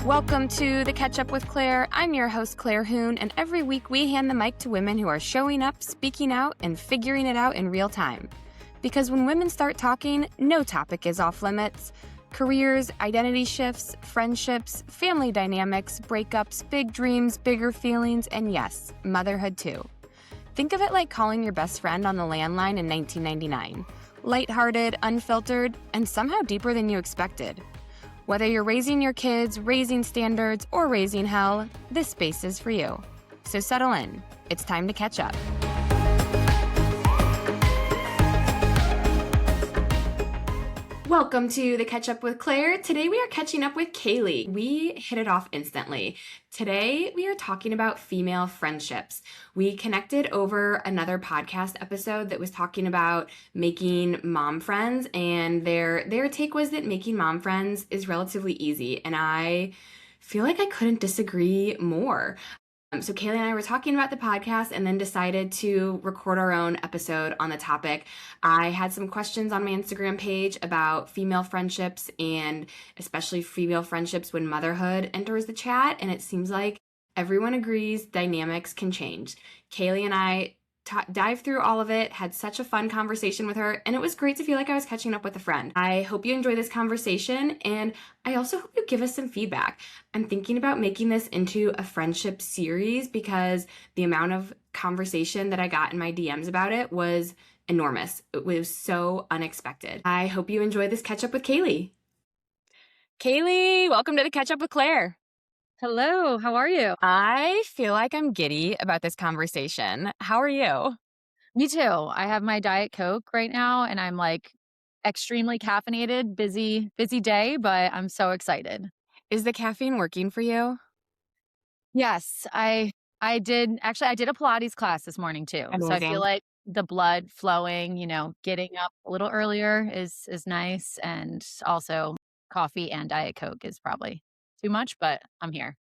Welcome to the Catch Up with Claire. I'm your host, Claire Hoon, and every week we hand the mic to women who are showing up, speaking out, and figuring it out in real time. Because when women start talking, no topic is off limits. Careers, identity shifts, friendships, family dynamics, breakups, big dreams, bigger feelings, and yes, motherhood too. Think of it like calling your best friend on the landline in 1999. Lighthearted, unfiltered, and somehow deeper than you expected. Whether you're raising your kids, raising standards, or raising hell, this space is for you. So settle in. It's time to catch up. Welcome to the Catch Up with Claire. Today we are catching up with Kaylee. We hit it off instantly. Today we are talking about female friendships. We connected over another podcast episode that was talking about making mom friends, and their take was that making mom friends is relatively easy, and I feel like I couldn't disagree more. So Kaylee and I were talking about the podcast and then decided to record our own episode on the topic. I had some questions on my Instagram page about female friendships and especially female friendships when motherhood enters the chat, and it seems like everyone agrees dynamics can change. Kaylee and I dived through all of it, had such a fun conversation with her, and it was great to feel like I was catching up with a friend. I hope you enjoy this conversation, and I also hope you give us some feedback. I'm thinking about making this into a friendship series because the amount of conversation that I got in my DMs about it was enormous. It was so unexpected. I hope you enjoy this catch up with Kaylee. Kaylee, welcome to the Catch Up with Claire. Hello, how are you? I feel like I'm giddy about this conversation. How are you? Me too. I have my Diet Coke right now and I'm like extremely caffeinated, busy day, but I'm so excited. Is the caffeine working for you? Yes, I did a Pilates class this morning too. Amazing. So I feel like the blood flowing, getting up a little earlier is nice, and also coffee and Diet Coke is probably too much, but I'm here.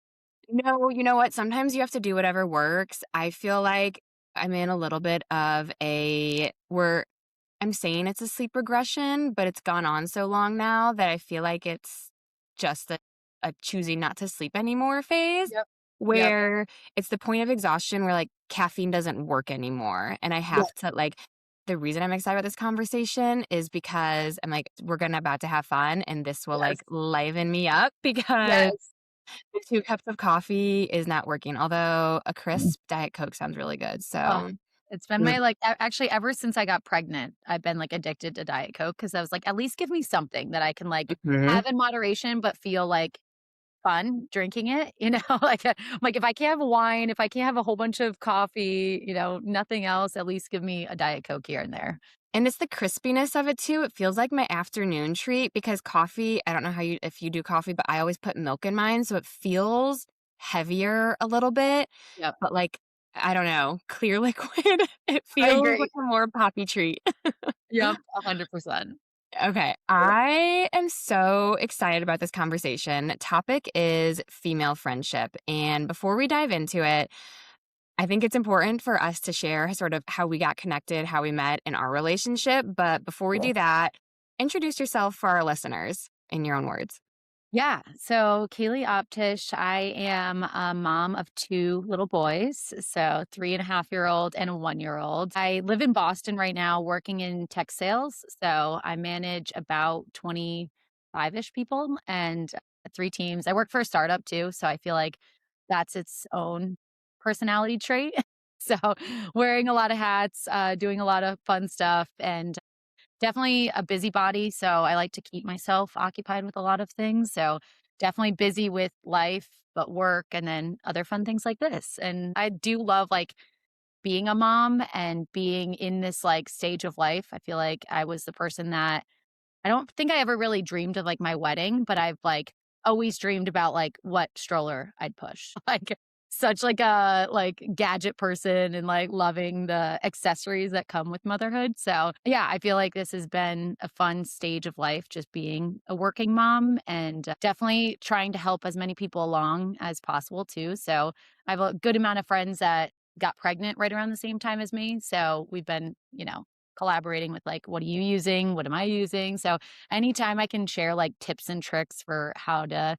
No, you know what? Sometimes you have to do whatever works. I feel like I'm in a little bit of I'm saying it's a sleep regression, but it's gone on so long now that I feel like it's just a choosing not to sleep anymore phase. Yep. Where it's the point of exhaustion where like caffeine doesn't work anymore. And I have to the reason I'm excited about this conversation is because I'm like, we're about to have fun and this will like liven me up because the 2 cups of coffee is not working. Although a crisp Diet Coke sounds really good. So it's been my actually ever since I got pregnant, I've been like addicted to Diet Coke because I was like, at least give me something that I can have in moderation, but feel like fun drinking it, like if I can't have wine, if I can't have a whole bunch of coffee, nothing else, at least give me a Diet Coke here and there. And it's the crispiness of it too. It feels like my afternoon treat because coffee, I don't know if you do coffee, but I always put milk in mine. So it feels heavier a little bit, but I don't know, clear liquid. It feels like a more poppy treat. Yep, 100%. Okay, I am so excited about this conversation. Topic is female friendship. And before we dive into it, I think it's important for us to share sort of how we got connected, how we met in our relationship. But before we do that, introduce yourself for our listeners in your own words. Yeah. So Kaylee Optish, I am a mom of 2 little boys. So 3.5-year-old and a 1-year-old. I live in Boston right now working in tech sales. So I manage about 25-ish people and 3 teams. I work for a startup too. So I feel like that's its own personality trait. So wearing a lot of hats, doing a lot of fun stuff, and definitely a busybody. So I like to keep myself occupied with a lot of things. So definitely busy with life, but work and then other fun things like this. And I do love being a mom and being in this stage of life. I feel like I was the person that I don't think I ever really dreamed of my wedding, but I've always dreamed about what stroller I'd push. Such a gadget person and loving the accessories that come with motherhood. So yeah, I feel like this has been a fun stage of life, just being a working mom, and definitely trying to help as many people along as possible too. So I have a good amount of friends that got pregnant right around the same time as me. So we've been, collaborating with what are you using? What am I using? So anytime I can share tips and tricks for how to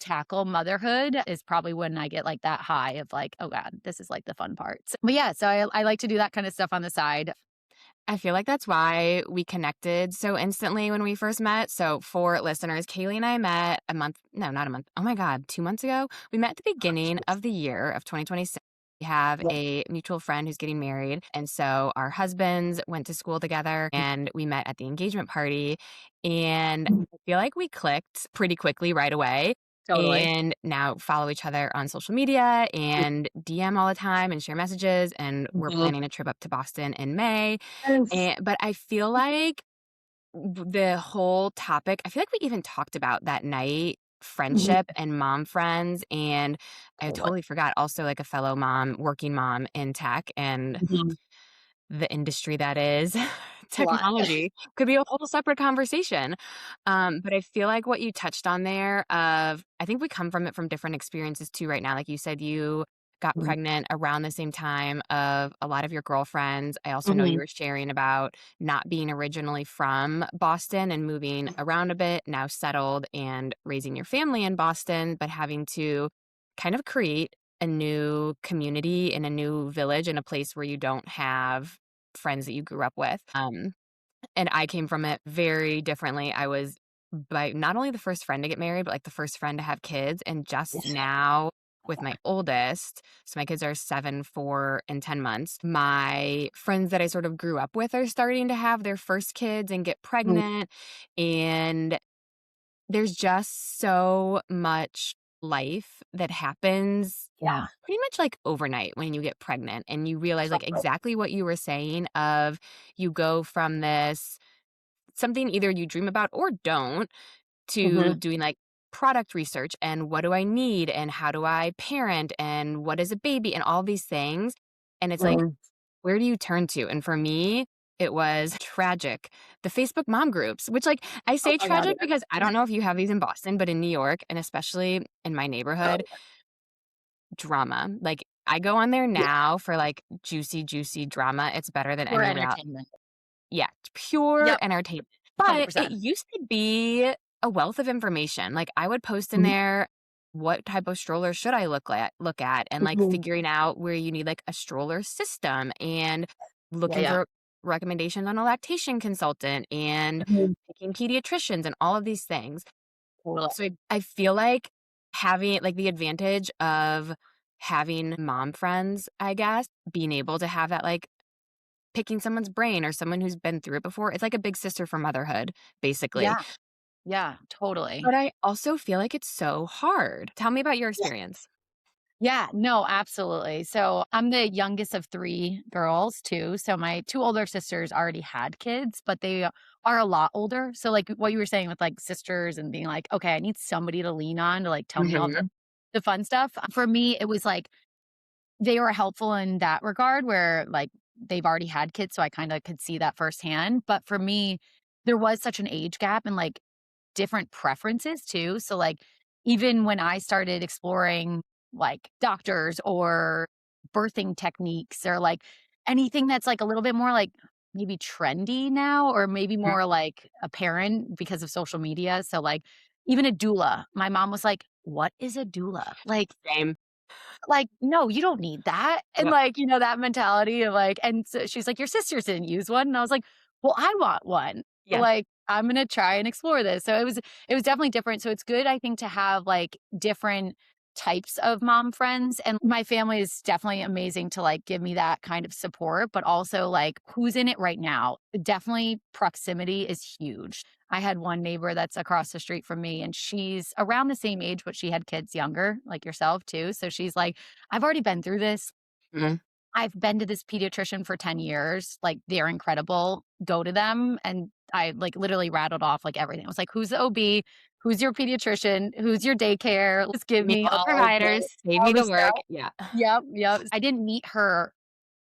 tackle motherhood is probably when I get like that high of like, oh God, this is like the fun parts. But yeah, so I like to do that kind of stuff on the side. I feel like that's why we connected so instantly when we first met. So, for listeners, Kaylee and I met a month, no, not a month. Oh my God, 2 months ago. We met at the beginning of the year of 2026. We have Yeah. a mutual friend who's getting married. And so our husbands went to school together and we met at the engagement party. And Mhm. I feel like we clicked pretty quickly right away. Totally. And now follow each other on social media and DM all the time and share messages. And we're Mhm. planning a trip up to Boston in May. Yes. But I feel like the whole topic I feel like we even talked about that night Mhm. friendship and mom friends, and I Totally. totally forgot also, like, a fellow mom, working mom in tech and Mhm. the industry that is A lot. technology could be a whole separate conversation. But I feel like what you touched on there of I think we come from it from different experiences too right now. Like you said, you got Mhm. pregnant around the same time of a lot of your girlfriends. I also know you Mhm. were sharing about not being originally from Boston and moving around a bit, now settled and raising your family in Boston, but having to kind of create a new community in a new village in a place where you don't have friends that you grew up with. And I came from it very differently. I was by not only the first friend to get married, but like the first friend to have kids. And just now with my oldest, so my kids are 7, 4, and 10 months. My friends that I sort of grew up with are starting to have their first kids and get Mhm. pregnant. And there's just so much life that happens Yeah. pretty much like overnight when you get pregnant and you realize like exactly what you were saying of you go from this something either you dream about or don't to Mhm. doing like product research and what do I need and how do I parent and what is a baby and all these things. And it's like, Mhm. where do you turn to? And for me, it was tragic. The Facebook mom groups, which like I Oh say my God, tragic because I don't know if you have these in Boston, but in New York and especially in my yeah. neighborhood, drama. Like I go on there Yeah. now for like juicy, juicy drama. It's better than For any route. entertainment. Yeah, pure Yep. entertainment. But it 100%. used to be a wealth of information. Like I would post in Mhm. there what type of stroller should I look at and like Mhm. figuring out where you need like a stroller system and Yeah, looking yeah. for recommendations on a lactation consultant and Mhm. picking pediatricians and all of these things. Totally. So I feel like having like the advantage of having mom friends, I guess, being able to have that like picking someone's brain or someone who's been through it before. It's like a big sister for motherhood, basically. Yeah. Yeah, totally. But I also feel like it's so hard. Tell me about your Yeah. experience. Yeah, no, absolutely. So I'm the youngest of 3 girls too. So my 2 older sisters already had kids, but they are a lot older. So like what you were saying with like sisters and being like, okay, I need somebody to lean on to like tell me all Mhm. the fun stuff. For me, it was like they were helpful in that regard where like they've already had kids, so I kind of could see that firsthand. But for me, there was such an age gap and like different preferences too. So like even when I started exploring like doctors or birthing techniques or like anything that's like a little bit more like maybe trendy now or maybe Mhm. more like apparent because of social media. So like even a doula, my mom was like, "What is a doula?" Same. Like, "No, you don't need that." And, Yep. like, that mentality of, like and so she's like, "Your sisters didn't use one." And I was like, "Well, I want one. Yes. Like, I'm gonna try and explore this." So it was definitely different. So it's good, I think, to have, like, different types of mom friends, and my family is definitely amazing to, like, give me that kind of support, but also, like, who's in it right now. Definitely proximity is huge. I had one neighbor that's across the street from me, and she's around the same age, but she had kids younger, like yourself too. So she's like, I've already been through this. Mhm. I've been to this pediatrician for 10 years. Like, they're incredible. Go to them. And I like literally rattled off like everything. I was like, who's the OB? Who's your pediatrician? Who's your daycare? Just give Give me me all the providers, save all me the the stuff. work. Yeah. Yep. Yep. I didn't meet her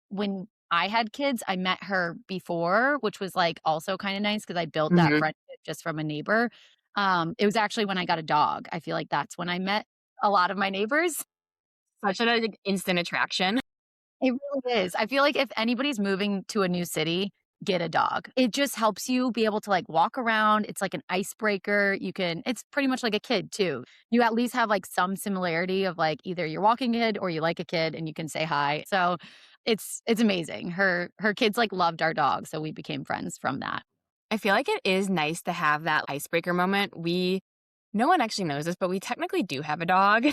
when I had kids. I met her before, which was like also kind of nice because I built that Mhm. friendship just from a neighbor. It was actually when I got a dog. I feel like that's when I met a lot of my neighbors. Such an instant attraction. It really is. I feel like if anybody's moving to a new city, get a dog. It just helps you be able to like walk around. It's like an icebreaker. It's pretty much like a kid too. You at least have like some similarity of like either you're walking a kid or you like a kid and you can say hi. So it's amazing. Her kids like loved our dog. So we became friends from that. I feel like it is nice to have that icebreaker moment. No one actually knows this, but we technically do have a dog.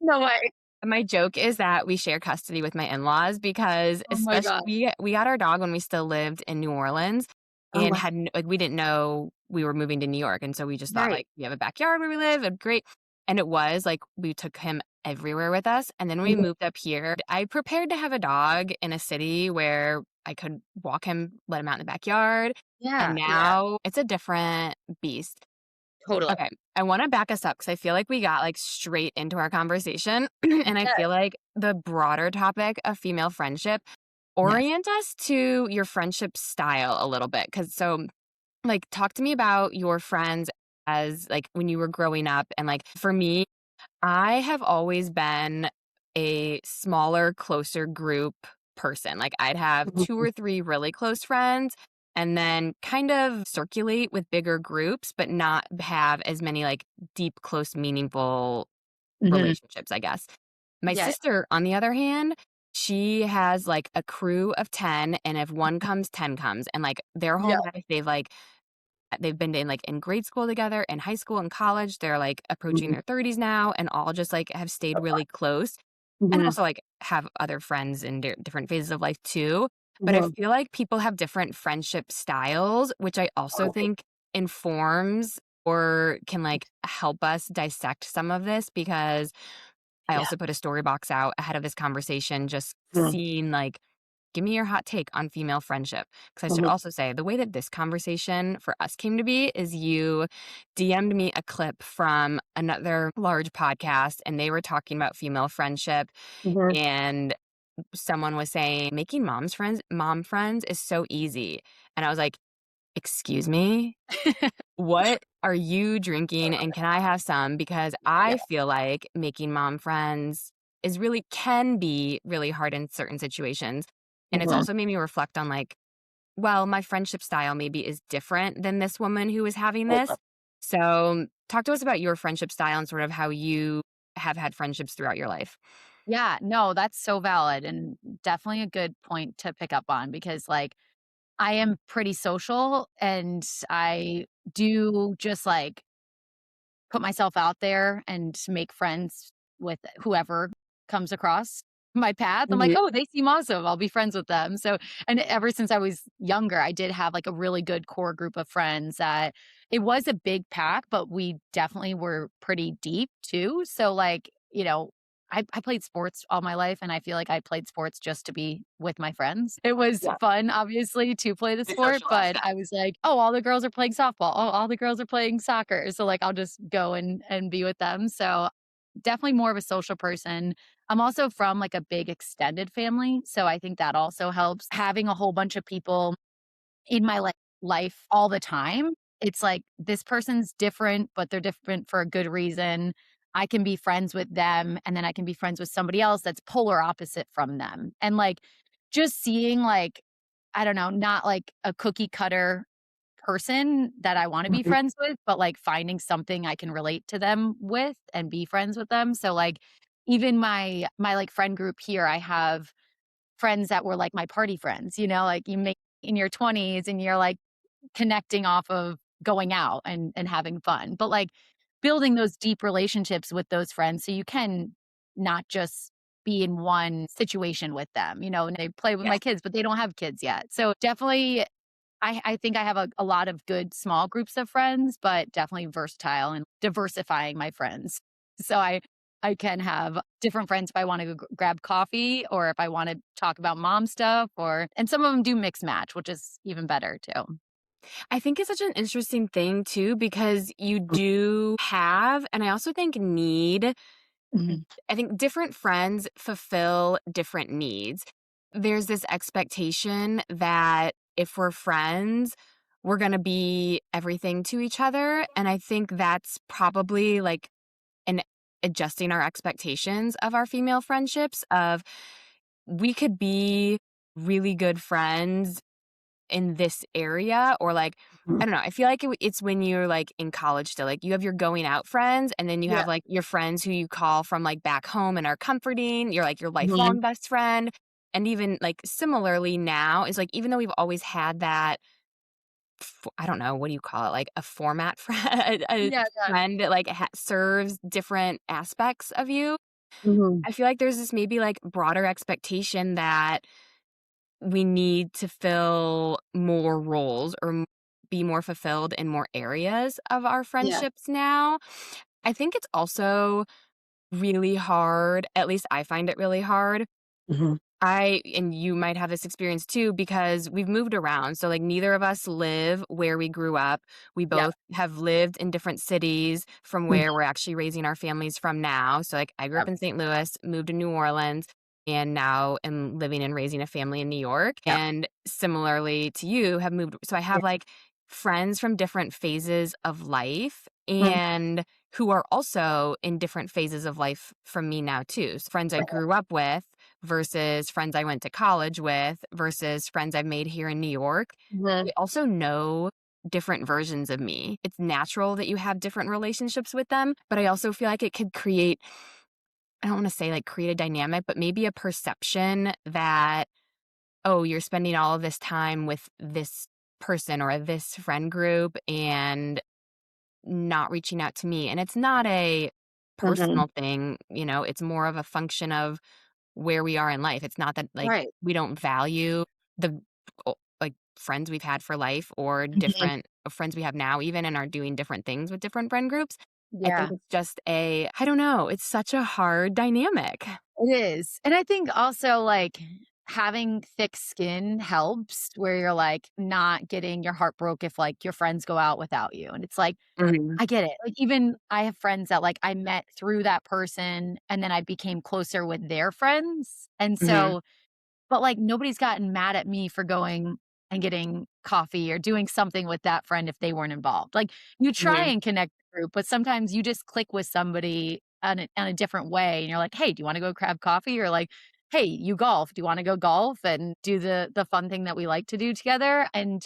No way. My joke is that we share custody with my in-laws because Oh my especially God. we got our dog when we still lived in New Orleans Oh, and wow. had like we didn't know we were moving to New York, and so we just thought Right. like we have a backyard where we live, and great. And it was like we took him everywhere with us, and then we Mhm. moved up here. I prepared to have a dog in a city where I could walk him, let him out in the backyard, and Yeah. Yeah. now it's a different beast. Totally. Okay, I wanna back us up because I feel like we got, like, straight into our conversation, and I Yes. feel like the broader topic of female friendship Yes. orient us to your friendship style a little bit. Because like, talk to me about your friends as, like, when you were growing up, and, like, for me, I have always been a smaller, closer group person. Like, I'd have 2 Mhm. or 3 really close friends and then kind of circulate with bigger groups, but not have as many, like, deep, close, meaningful Mhm. relationships, I guess. My Yeah. sister, on the other hand, she has, like, a crew of 10, and if 1 comes, 10 comes, and, like, their whole Yeah. life, they've been in, like, in grade school together, in high school and college. They're, like, approaching Mhm. their 30s now and all just, like, have stayed really close and Mhm. also, like, have other friends in different phases of life too. But I Mhm. feel like people have different friendship styles, which I also Totally. think informs or can, like, help us dissect some of this because I Yeah. also put a story box out ahead of this conversation just Mhm. seeing, like, give me your hot take on female friendship. Because I should Mhm. also say the way that this conversation for us came to be is you DM'd me a clip from another large podcast, and they were talking about female friendship, Mhm. and someone was saying, "Making mom friends is so easy." And I was like, "Excuse me? What are you drinking, and can I have some?" Because Yeah. I feel like making mom friends can be really hard in certain situations, and it's Mhm. also made me reflect on, like, well, my friendship style maybe is different than this woman who is having Totally. this. So, talk to us about your friendship style and sort of how you have had friendships throughout your life. Yeah, no, that's so valid and definitely a good point to pick up on because, like, I am pretty social and I do just, like, put myself out there and make friends with whoever comes across my path. I'm like, Mhm. "Oh, they seem awesome. I'll be friends with them." So and ever since I was younger, I did have, like, a really good core group of friends that it was a big pack, but we definitely were pretty deep too. So, like, I played sports all my life, and I feel like I played sports just to be with my friends. It was Yeah, fun, obviously, to play the the sport, social but aspect. I was like, "Oh, all the girls are playing softball. Oh, all the girls are playing soccer." So, like, I'll just go and be with them. So, definitely more of a social person. I'm also from, like, a big extended family, so I think that also helps. Having a whole bunch of people in my, like, life all the time. It's like, this person's different, but they're different for a good reason. I can be friends with them, and then I can be friends with somebody else that's polar opposite from them. And, like, just seeing, like, I don't know, not like a cookie cutter person that I wanna be Mhm. friends with, but, like, finding something I can relate to them with and be friends with them. So, like, even my, like, friend group here, I have friends that were, like, my party friends, like, you make in your 20s and you're, like, connecting off of going out and having fun. But, like, building those deep relationships with those friends so you can not just be in one situation with them, and they play with my Yes. kids, but they don't have kids yet. So, definitely, I think I have a lot of good small groups of friends, but definitely versatile and diversifying my friends. So I can have different friends if I wanna go grab coffee or if I wanna talk about mom stuff and some of them do mix match, which is even better too. I think it's such an interesting thing too because you do have, and I also think need, Mhm. I think different friends fulfill different needs. There's this expectation that if we're friends, we're going to be everything to each other. And I think that's probably like an adjusting our expectations of our female friendships of we could be really good friends in this area, or like Mhm. I don't know. I feel like it's when you're like in college still. Like you have your going out friends, and then you Yeah. have like your friends who you call from like back home and are comforting. You're like your Mhm. lifelong best friend. And even like similarly now is like even though we've always had that I don't know, what do you call it? Like a format friend, a Yeah, yeah. friend that like serves different aspects of you. Mhm. I feel like there's this maybe like broader expectation that we need to fill more roles or be more fulfilled in more areas of our Yeah. friendships now. I think it's also really hard, at least I find it really hard. Mhm. And you might have this experience too because we've moved around. So, like, neither of us live where we grew up. We Yep. both have lived in different cities from Mhm. where we're actually raising our families from now. So, like, I grew up Yep. in St. Louis, moved to New Orleans, and now am living and raising a family in New York. Yep. And similarly to you, have moved. So, I Yeah. have like friends from different phases of life Mhm. and who are also in different phases of life from me now, too. So friends I Right. grew up with versus friends I went to college with versus friends I've made here in New York. Mhm. They also know different versions of me. It's natural that you have different relationships with them, but I also feel like it could create, I don't want to say like create a dynamic, but maybe a perception that, oh, you're spending all of this time with this person or this friend group and not reaching out to me. And it's not a Mhm. personal thing, it's more of a function of where we are in life. It's not that, like, Right. we don't value the like, friends we've had for life or Mhm. different friends we have now even and are doing different things with different friend groups. I think Yeah. it's just I don't know, it's such a hard dynamic. It is. And I think also, like, having thick skin helps where you're, like, not getting your heart broke if, like, your friends go out without you, and it's like, Mhm, I get it. Like, even I have friends that, like, I met through that person, and then I became closer with their friends, and mhm, so but, like, nobody's gotten mad at me for going and getting coffee or doing something with that friend if they weren't involved. Like, you try mhm, and connect the group, but sometimes you just click with somebody on a different way, and you're like, "Hey, do you wanna go grab coffee?" Or like, "Hey, you golf. Do you wanna go golf and do the fun thing that we like to do together?" And,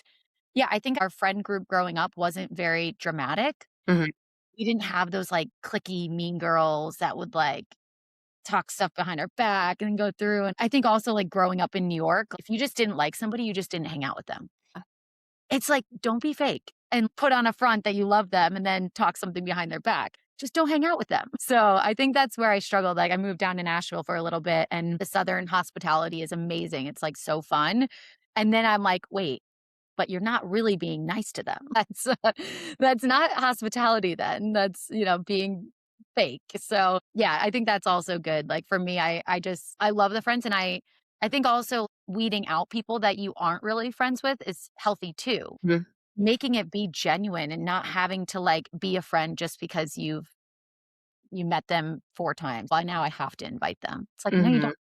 yeah, I think our friend group growing up wasn't very dramatic. mhm, We didn't have those, like, cliquey mean girls that would, like, talk stuff behind our back and go through, and I think also, like, growing up in New York, if you just didn't like somebody, you just didn't hang out with them. It's like, don't be fake and put on a front that you love them and then talk something behind their back. Just don't hang out with them. So, I think that's where I struggled. Like, I moved down to Nashville for a little bit, and the Southern hospitality is amazing. It's, like, so fun. And then I'm like, "Wait, but you're not really being nice to them. That's not hospitality then. That's, being fake." So, yeah, I think that's also good. Like for me, I just I love the friends and I think also weeding out people that you aren't really friends with is healthy too. mhm, Making it be genuine and not having to like be a friend just because you met them 4 times. By now I have to invite them. It's like, no, you mhm. don't.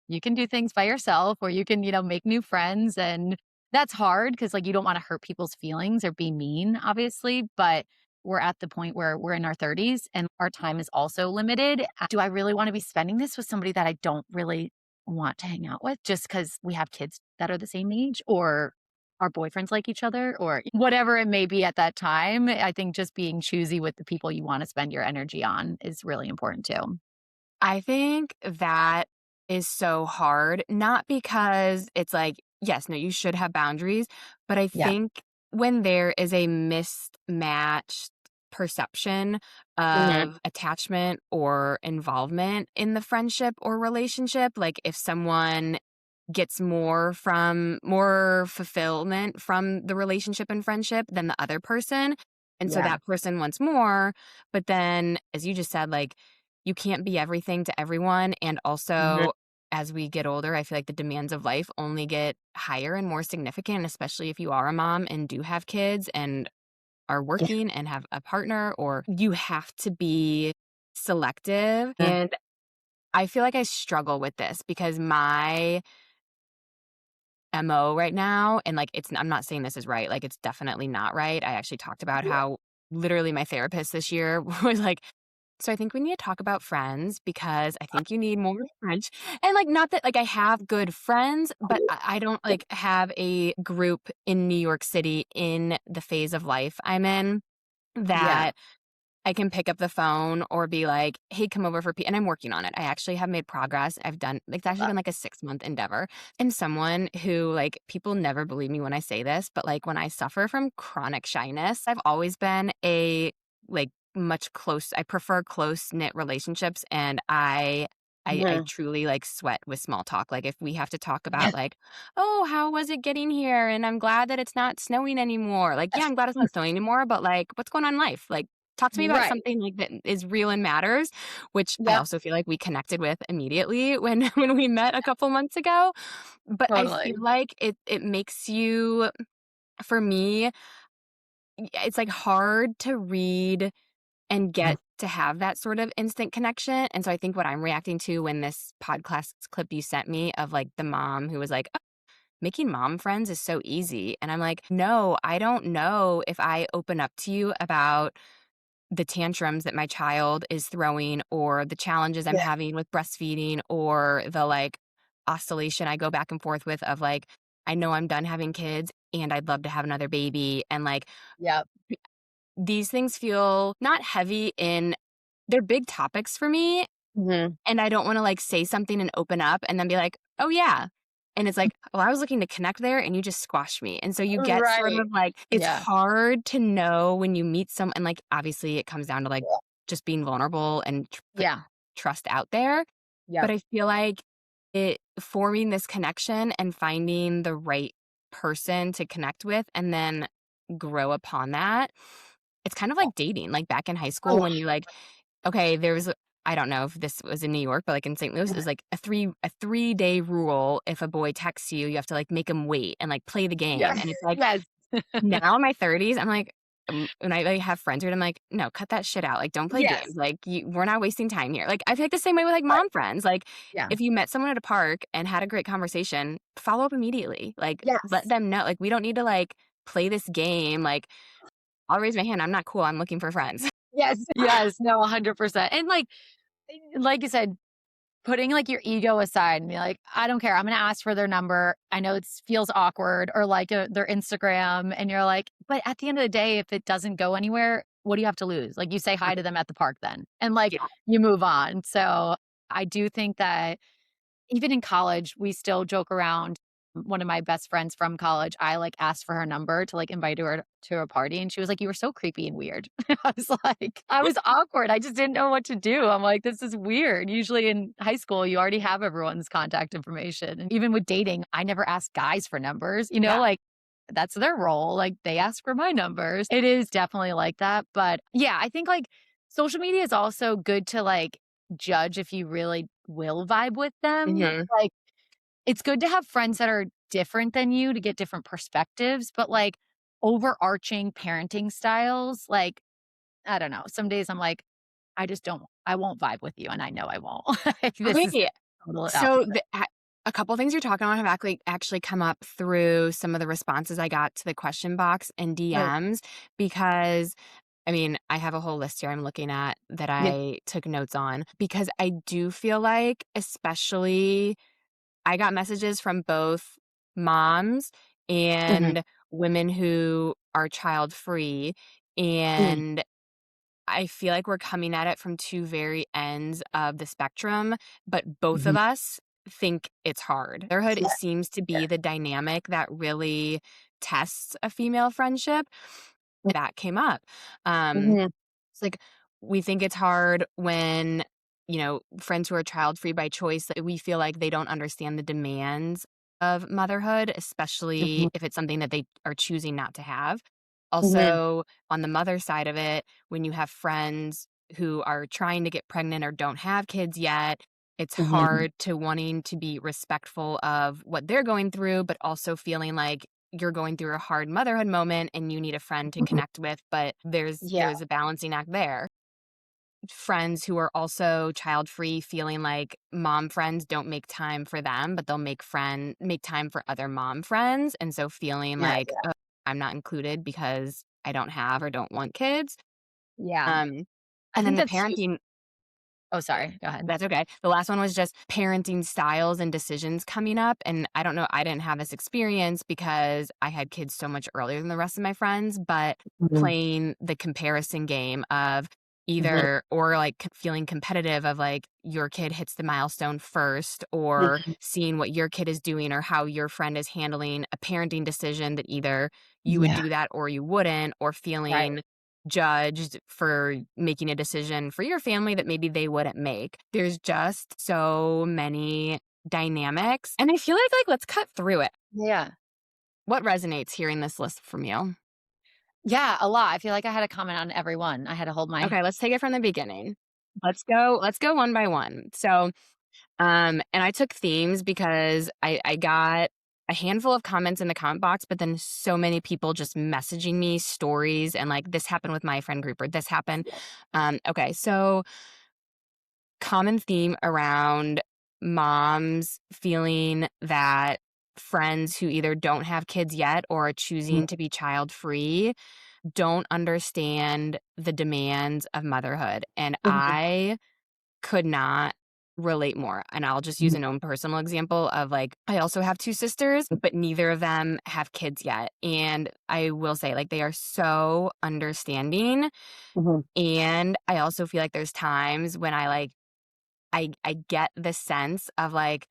You can do things by yourself or you can, make new friends and that's hard because like you don't wanna hurt people's feelings or be mean, obviously, but we're at the point where we're in our 30s and our time is also limited. Do I really wanna be spending this with somebody that I don't really want to hang out with just because we have kids that are the same age or our boyfriends like each other or whatever it may be at that time? I think just being choosy with the people you wanna spend your energy on is really important too. I think that is so hard, not because it's like, yes, no, you should have boundaries, but I Yeah. think when there is a mismatched perception Mhm. of attachment or involvement in the friendship or relationship, like if someone gets more fulfillment from the relationship and friendship than the other person. And so Yeah. that person wants more. But then, as you just said, like, you can't be everything to everyone. And Mhm. also, as we get older, I feel like the demands of life only get higher and more significant, especially if you are a mom and do have kids and are Yeah. working and have a partner, or you have to be selective. And I feel like I struggle with this because my MO right now, and, like, I'm not saying this is right, like, it's definitely not right. I actually talked about Yeah. how literally my therapist this year was like, So I think we need to talk about friends because I think you need more friends. And like not that like I have good friends, but I don't like have a group in New York City in the phase of life I'm in Yeah. that I can pick up the phone or be like, "Hey, come over for and I'm working on it. I actually have made progress. I've done like, it's actually Uh, been like a 6-month endeavor. And someone who like people never believe me when I say this, but like when I suffer from chronic shyness, I've always been a like much close I prefer close-knit relationships and I mhm. truly like sweat with small talk. Like if we have to talk about like, "Oh, how was it getting here? And I'm glad that it's not snowing anymore." Like, yeah, I'm glad it's not snowing anymore, but like what's going on in life? Like talk to me about Right. something like that is real and matters, which I Yep. also feel like we connected with immediately when when we met a couple months ago. But I feel Totally. like it makes you for me, it's like hard to read and Mhm. get to have that sort of instant connection. And so I think what I'm reacting to when this podcast clip you sent me of like the mom who was like, "Oh, making mom friends is so easy." And I'm like, no, I don't know if I open up to you about the tantrums that my child is throwing or the challenges I'm Yeah. having with breastfeeding or the like oscillation I go back and forth with of like, I know I'm done having kids and I'd love to have another baby. And like Yep. these things feel not heavy in, they're big topics for me Mhm. and I don't wanna, like, say something and open up and then be like, "Oh, yeah." And it's like, "Well, I was looking to connect there and you just squashed me." And so you get sort Right. of like it's Yeah. hard to know when you meet some and, like, obviously, it comes down to, like, just being vulnerable and put Yeah. trust out there. But Yep. I feel like it forming this connection and finding the right person to connect with and then grow upon that, it's kind of like dating, like, back in high school Oh, when you, like, okay, there was I don't know if this was in New York, but, like, in St. Louis, it was, like, a 3-day rule. If a boy texts you, you have to, like, make him wait and, like, play the yeah. game, and it's like, Yes. now in my 30s, I'm like, when I, like, have friends with I'm like, "No, cut that shit out, like, don't play games, Yes. like, you we're not wasting time here." Like, I feel like the same way with, like, Right. mom friends, like, Yeah. if you met someone at a park and had a great conversation, follow up immediately, like, let Yes. them know, like, we don't need to, like, play this game, like, "I'll raise my hand, I'm not cool, I'm looking for friends." Yes. Yes. No, 100%. And like you said, putting, like, your ego aside and be like, "I don't care, I'm gonna ask for their number. I know it feels awkward," or, like, their Instagram, and you're like but at the end of the day, if it doesn't go anywhere, what do you have to lose? Like, you say hi to them at the park then, and, like, Yeah. you move on. So, I do think that even in college, we still joke around. One of my best friends from college, I, like, asked for her number to, like, invite her to a party, and she was like, "You were so creepy and weird." I was awkward, I just didn't know what to do. I'm like, "This is weird." Usually in high school, you already have everyone's contact information, and even with dating, I never ask guys for numbers, Yeah. like, that's their role, like, they ask for my numbers. It is definitely like that, but, yeah, I think, like, social media is also good to, like, judge if you really will vibe with them. Mhm. Like, it's good to have friends that are different than you to get different perspectives, but, like, overarching parenting styles, like, I don't know. Some days I'm like, I won't vibe with you, and I know I won't. Like, this is Okay. total So opposite. a couple things you're talking about have actually come up through some of the responses I got to the question box and Right. DMs because I mean, I have a whole list here I'm looking at that Yeah. I took notes on because I do feel like, especially, I got messages from both moms Mhm. and women who are child free. Mhm. And I feel like we're coming at it from 2 very ends of the spectrum, but both of Mhm. us think it's hard. Motherhood Yeah. seems to Yeah. be the dynamic that really tests a female friendship. That came up. Mhm. It's like we think it's hard when, friends who are child-free by choice, that we feel like they don't understand the demands of motherhood, especially Mhm. if it's something that they are choosing not to have. Mhm. Also, on the mother side of it, when you have friends who are trying to get pregnant or don't have kids yet, it's Mhm. hard to wanting to be respectful of what they're going through, but also feeling like you're going through a hard motherhood moment and you need a friend to Mhm. connect with, but Yeah. there's a balancing act there. Friends who are also child free feeling like mom friends don't make time for them, but they'll make time for other mom friends. And so feeling Yeah. like, "Oh, I'm not included because I don't have or don't want kids." Yeah. Um, I and then think the that's huge. parenting. Oh, sorry. Go ahead. That's okay. The last one was just parenting styles and decisions coming up. And I don't know, I didn't have this experience because I had kids so much earlier than the rest of my friends, but Mhm. playing the comparison game of Mhm. either or like feeling competitive of like your kid hits the milestone first or Mhm. seeing what your kid is doing or how your friend is handling a parenting decision that either you would Yeah. do that or you wouldn't, or Right. feeling judged for making a decision for your family that maybe they wouldn't make. There's just so many dynamics, and I feel like let's cut through it. Yeah. What resonates hearing this list from you? Yeah, a lot. I feel like I had a comment on every one. I had to hold my Okay, let's take it from the beginning. Let's go one by one. So, and I took themes because I got a handful of comments in the comment box, but then so many people just messaging me stories and like this happened with my friend group or this happened. Okay, so common theme around moms feeling that friends who either don't have kids yet or are choosing to be child free don't understand the demands of motherhood. And Mhm. I could not relate more. And I'll just use Mhm. an own personal example of like, I also have two sisters, but neither of them have kids yet. And I will say, like, they are so understanding. Mhm. And I also feel like there's times when I get the sense of like,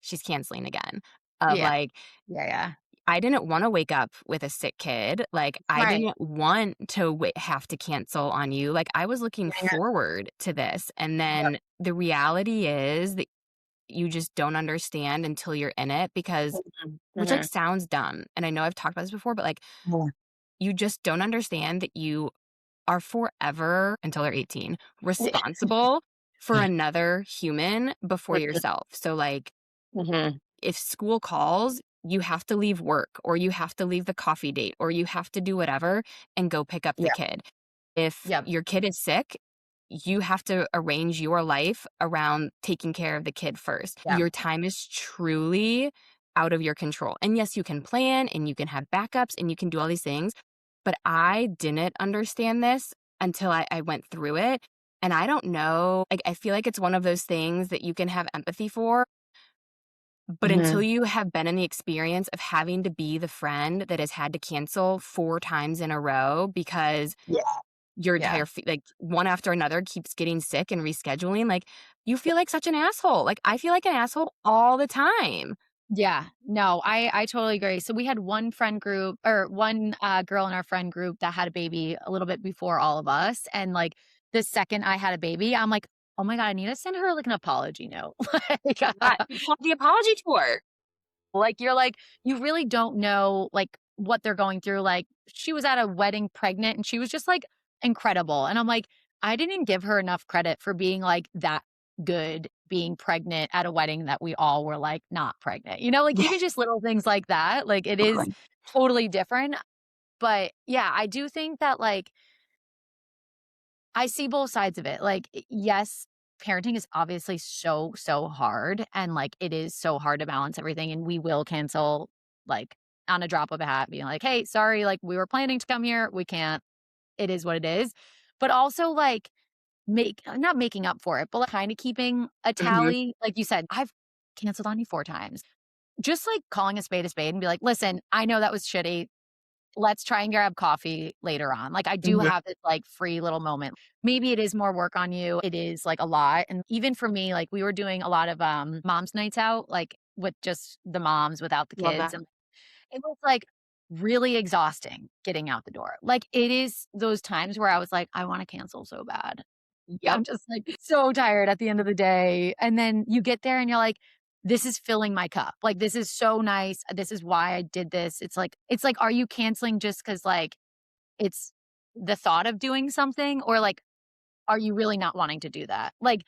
she's canceling again. Of Yeah. like, Yeah, yeah. I didn't wanna wake up with a sick kid, like, I Right. didn't want to have to cancel on you, like, I was looking Yeah, yeah. forward to this, and Yep. then the reality is that you just don't understand until you're in it because Mhm. which, like, Mhm. sounds dumb, and I know I've talked about this before, but, like, Yeah. you just don't understand that you are forever, until they're 18, responsible for another human before Mhm. yourself, so, like, Mhm. if school calls, you have to leave work or you have to leave the coffee date or you have to do whatever and go pick up the Yep. kid. If Yep. your kid is sick, you have to arrange your life around taking care of the kid first. Yep. Your time is truly out of your control. And yes, you can plan and you can have backups and you can do all these things. But I didn't understand this until I went through it. And I don't know, like, I feel like it's one of those things that you can have empathy for, but until Mhm. you have been in the experience of having to be the friend that has had to cancel 4 times in a row because Yeah. your Yeah. entire like, one after another keeps getting sick and rescheduling, like, you feel like such an asshole. Like, I feel like an asshole all the time. Yeah. No, I totally agree. So we had one friend group or one, girl in our friend group that had a baby a little bit before all of us, and, like, the second I had a baby, I'm like, "Oh my god, I need to send her, like, an apology note." Like, The apology tour. like, you're like, you really don't know, like, what they're going through. Like, she was at a wedding pregnant, and she was just, like, incredible, and I'm like, I didn't give her enough credit for being, like, that good being pregnant at a wedding that we all were, like, not pregnant, like, Yeah, even just little things like that, like, it is exactly. totally different, but, yeah, I do think that, like, I see both sides of it. Like, yes, parenting is obviously so, so hard. And like, it is so hard to balance everything. And we will cancel, like, on a drop of a hat, being like, hey, sorry, like, we were planning to come here. We can't. It is what it is. But also, like, not making up for it, but like, kind of keeping a Mhm. tally. Like you said, I've canceled on you 4 times. Just like calling a spade and be like, listen, I know that was shitty. Let's try and grab coffee later on. Like, I do Mhm. have this, like, free little moment. Maybe it is more work on you. It is, like, a lot, and even for me, like, we were doing a lot of, moms' nights out, like, with just the moms without the Love kids, that. and it was, like, really exhausting getting out the door. Like, it is those times where I was like, "I wanna cancel so bad." Yep. I'm just, like, so tired at the end of the day, and then you get there and you're like, "This is filling my cup." Like, "This is so nice. This is why I did this." It's like, are you canceling just 'cause, like, it's the thought of doing something, or, like, are you really not wanting to do that? Like,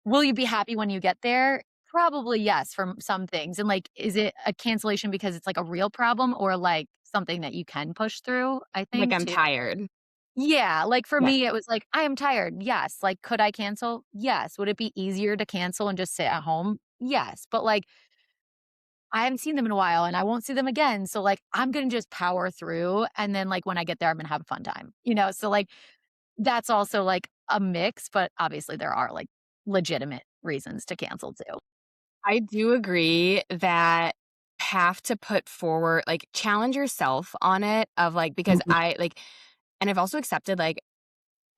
will you be happy when you get there? Probably yes, from some things, and, like, is it a cancellation because it's, like, a real problem, or, like, something that you can push through, I Like, think, I'm too. tired. Yeah, like, for Yeah. me, it was like, "I am tired." Yes. Like, could I cancel? Yes. Would it be easier to cancel and just sit at home? Yes. But, like, I haven't seen them in a while, and I won't see them again, so, like, I'm gonna just power through, and then, like, when I get there, I'm gonna have a fun time, you know? So, like, that's also, like, a mix, but obviously there are, like, legitimate reasons to cancel too. I do agree that have to put forward like, challenge yourself on it of, like because Mhm. I like and I've also accepted, like,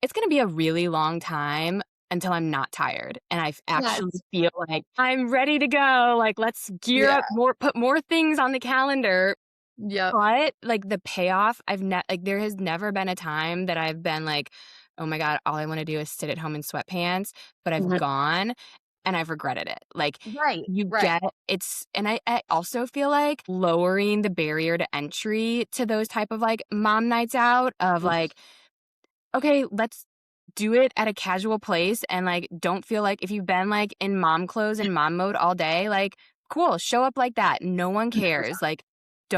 it's gonna be a really long time until I'm not tired, and actually Yes. feel like, "I'm ready to go, like, let's gear Yeah. up put more things on the calendar." Yep. But, like, the payoff, there has never been a time that I've been like, "Oh my god, all I wanna do is sit at home in sweatpants," but I've Mhm. gone and I've regretted it. Like, Right, you right. get it's and I also feel like lowering the barrier to entry to those type of, like, mom nights out of, Mm. like, okay, let's do it at a casual place and, like, don't feel like if you've been, like, in mom clothes and mom mode all day, like, cool, show up like that. No one 100%. cares. Like,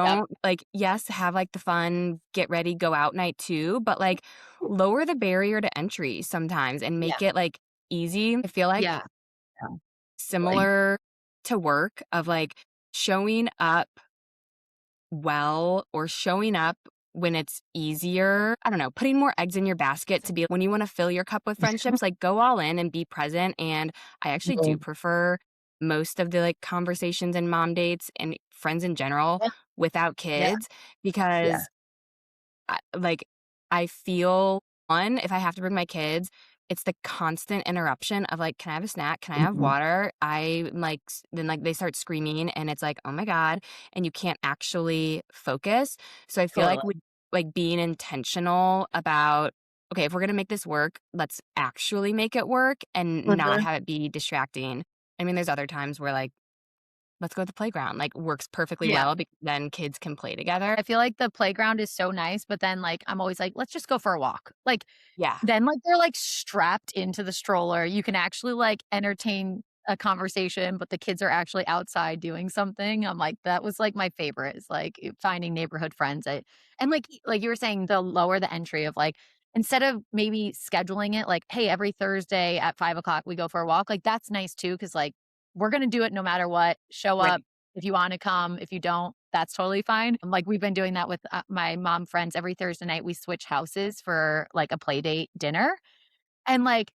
Yep. don't like, yes, have, like, the fun, get ready, go out night too, but, like, lower the barrier to entry sometimes and Yeah. make it, like, easy. I feel like Yeah. Yeah. Totally. similar to work of, like, showing up well or showing up when it's easier. I don't know, putting more eggs in your basket to be when you wanna fill your cup with friendships, like, go all in and be present, and I actually do Mhm. prefer most of the, like, conversations and mom dates and friends in general Yeah. without Yeah. kids Yeah. because like, I feel one, if I have to bring my kids, it's the constant interruption of, like, "Can I have a snack? Can I have Mhm. water?" I, like then, like, they start screaming, and it's like, "Oh my god," and you can't actually focus. So I feel like Totally. with like, being intentional about, "Okay, if we're gonna make this work, let's actually make it work and not Mhm. have it be distracting." I mean, there's other times where, like, "Let's go to the playground," like, works perfectly Yeah. well because then kids can play together. I feel like the playground is so nice, but then, like, I'm always like, "Let's just go for a walk." Like, Yeah, then, like, they're, like, strapped into the stroller. You can actually, like, entertain a conversation, but the kids are actually outside doing something. I'm like, that was, like, my favorite is, like, finding neighborhood friends. And, like you were saying, the lower the entry of, like, instead of maybe scheduling it, like, "Hey, every Thursday at 5 o'clock we go for a walk," like, that's nice too, because like, we're gonna do it no matter what. Show up right. if you wanna come. If you don't, that's totally fine. Like, we've been doing that with, my mom friends. Every Thursday night, we switch houses for, like, a play date dinner, and, like,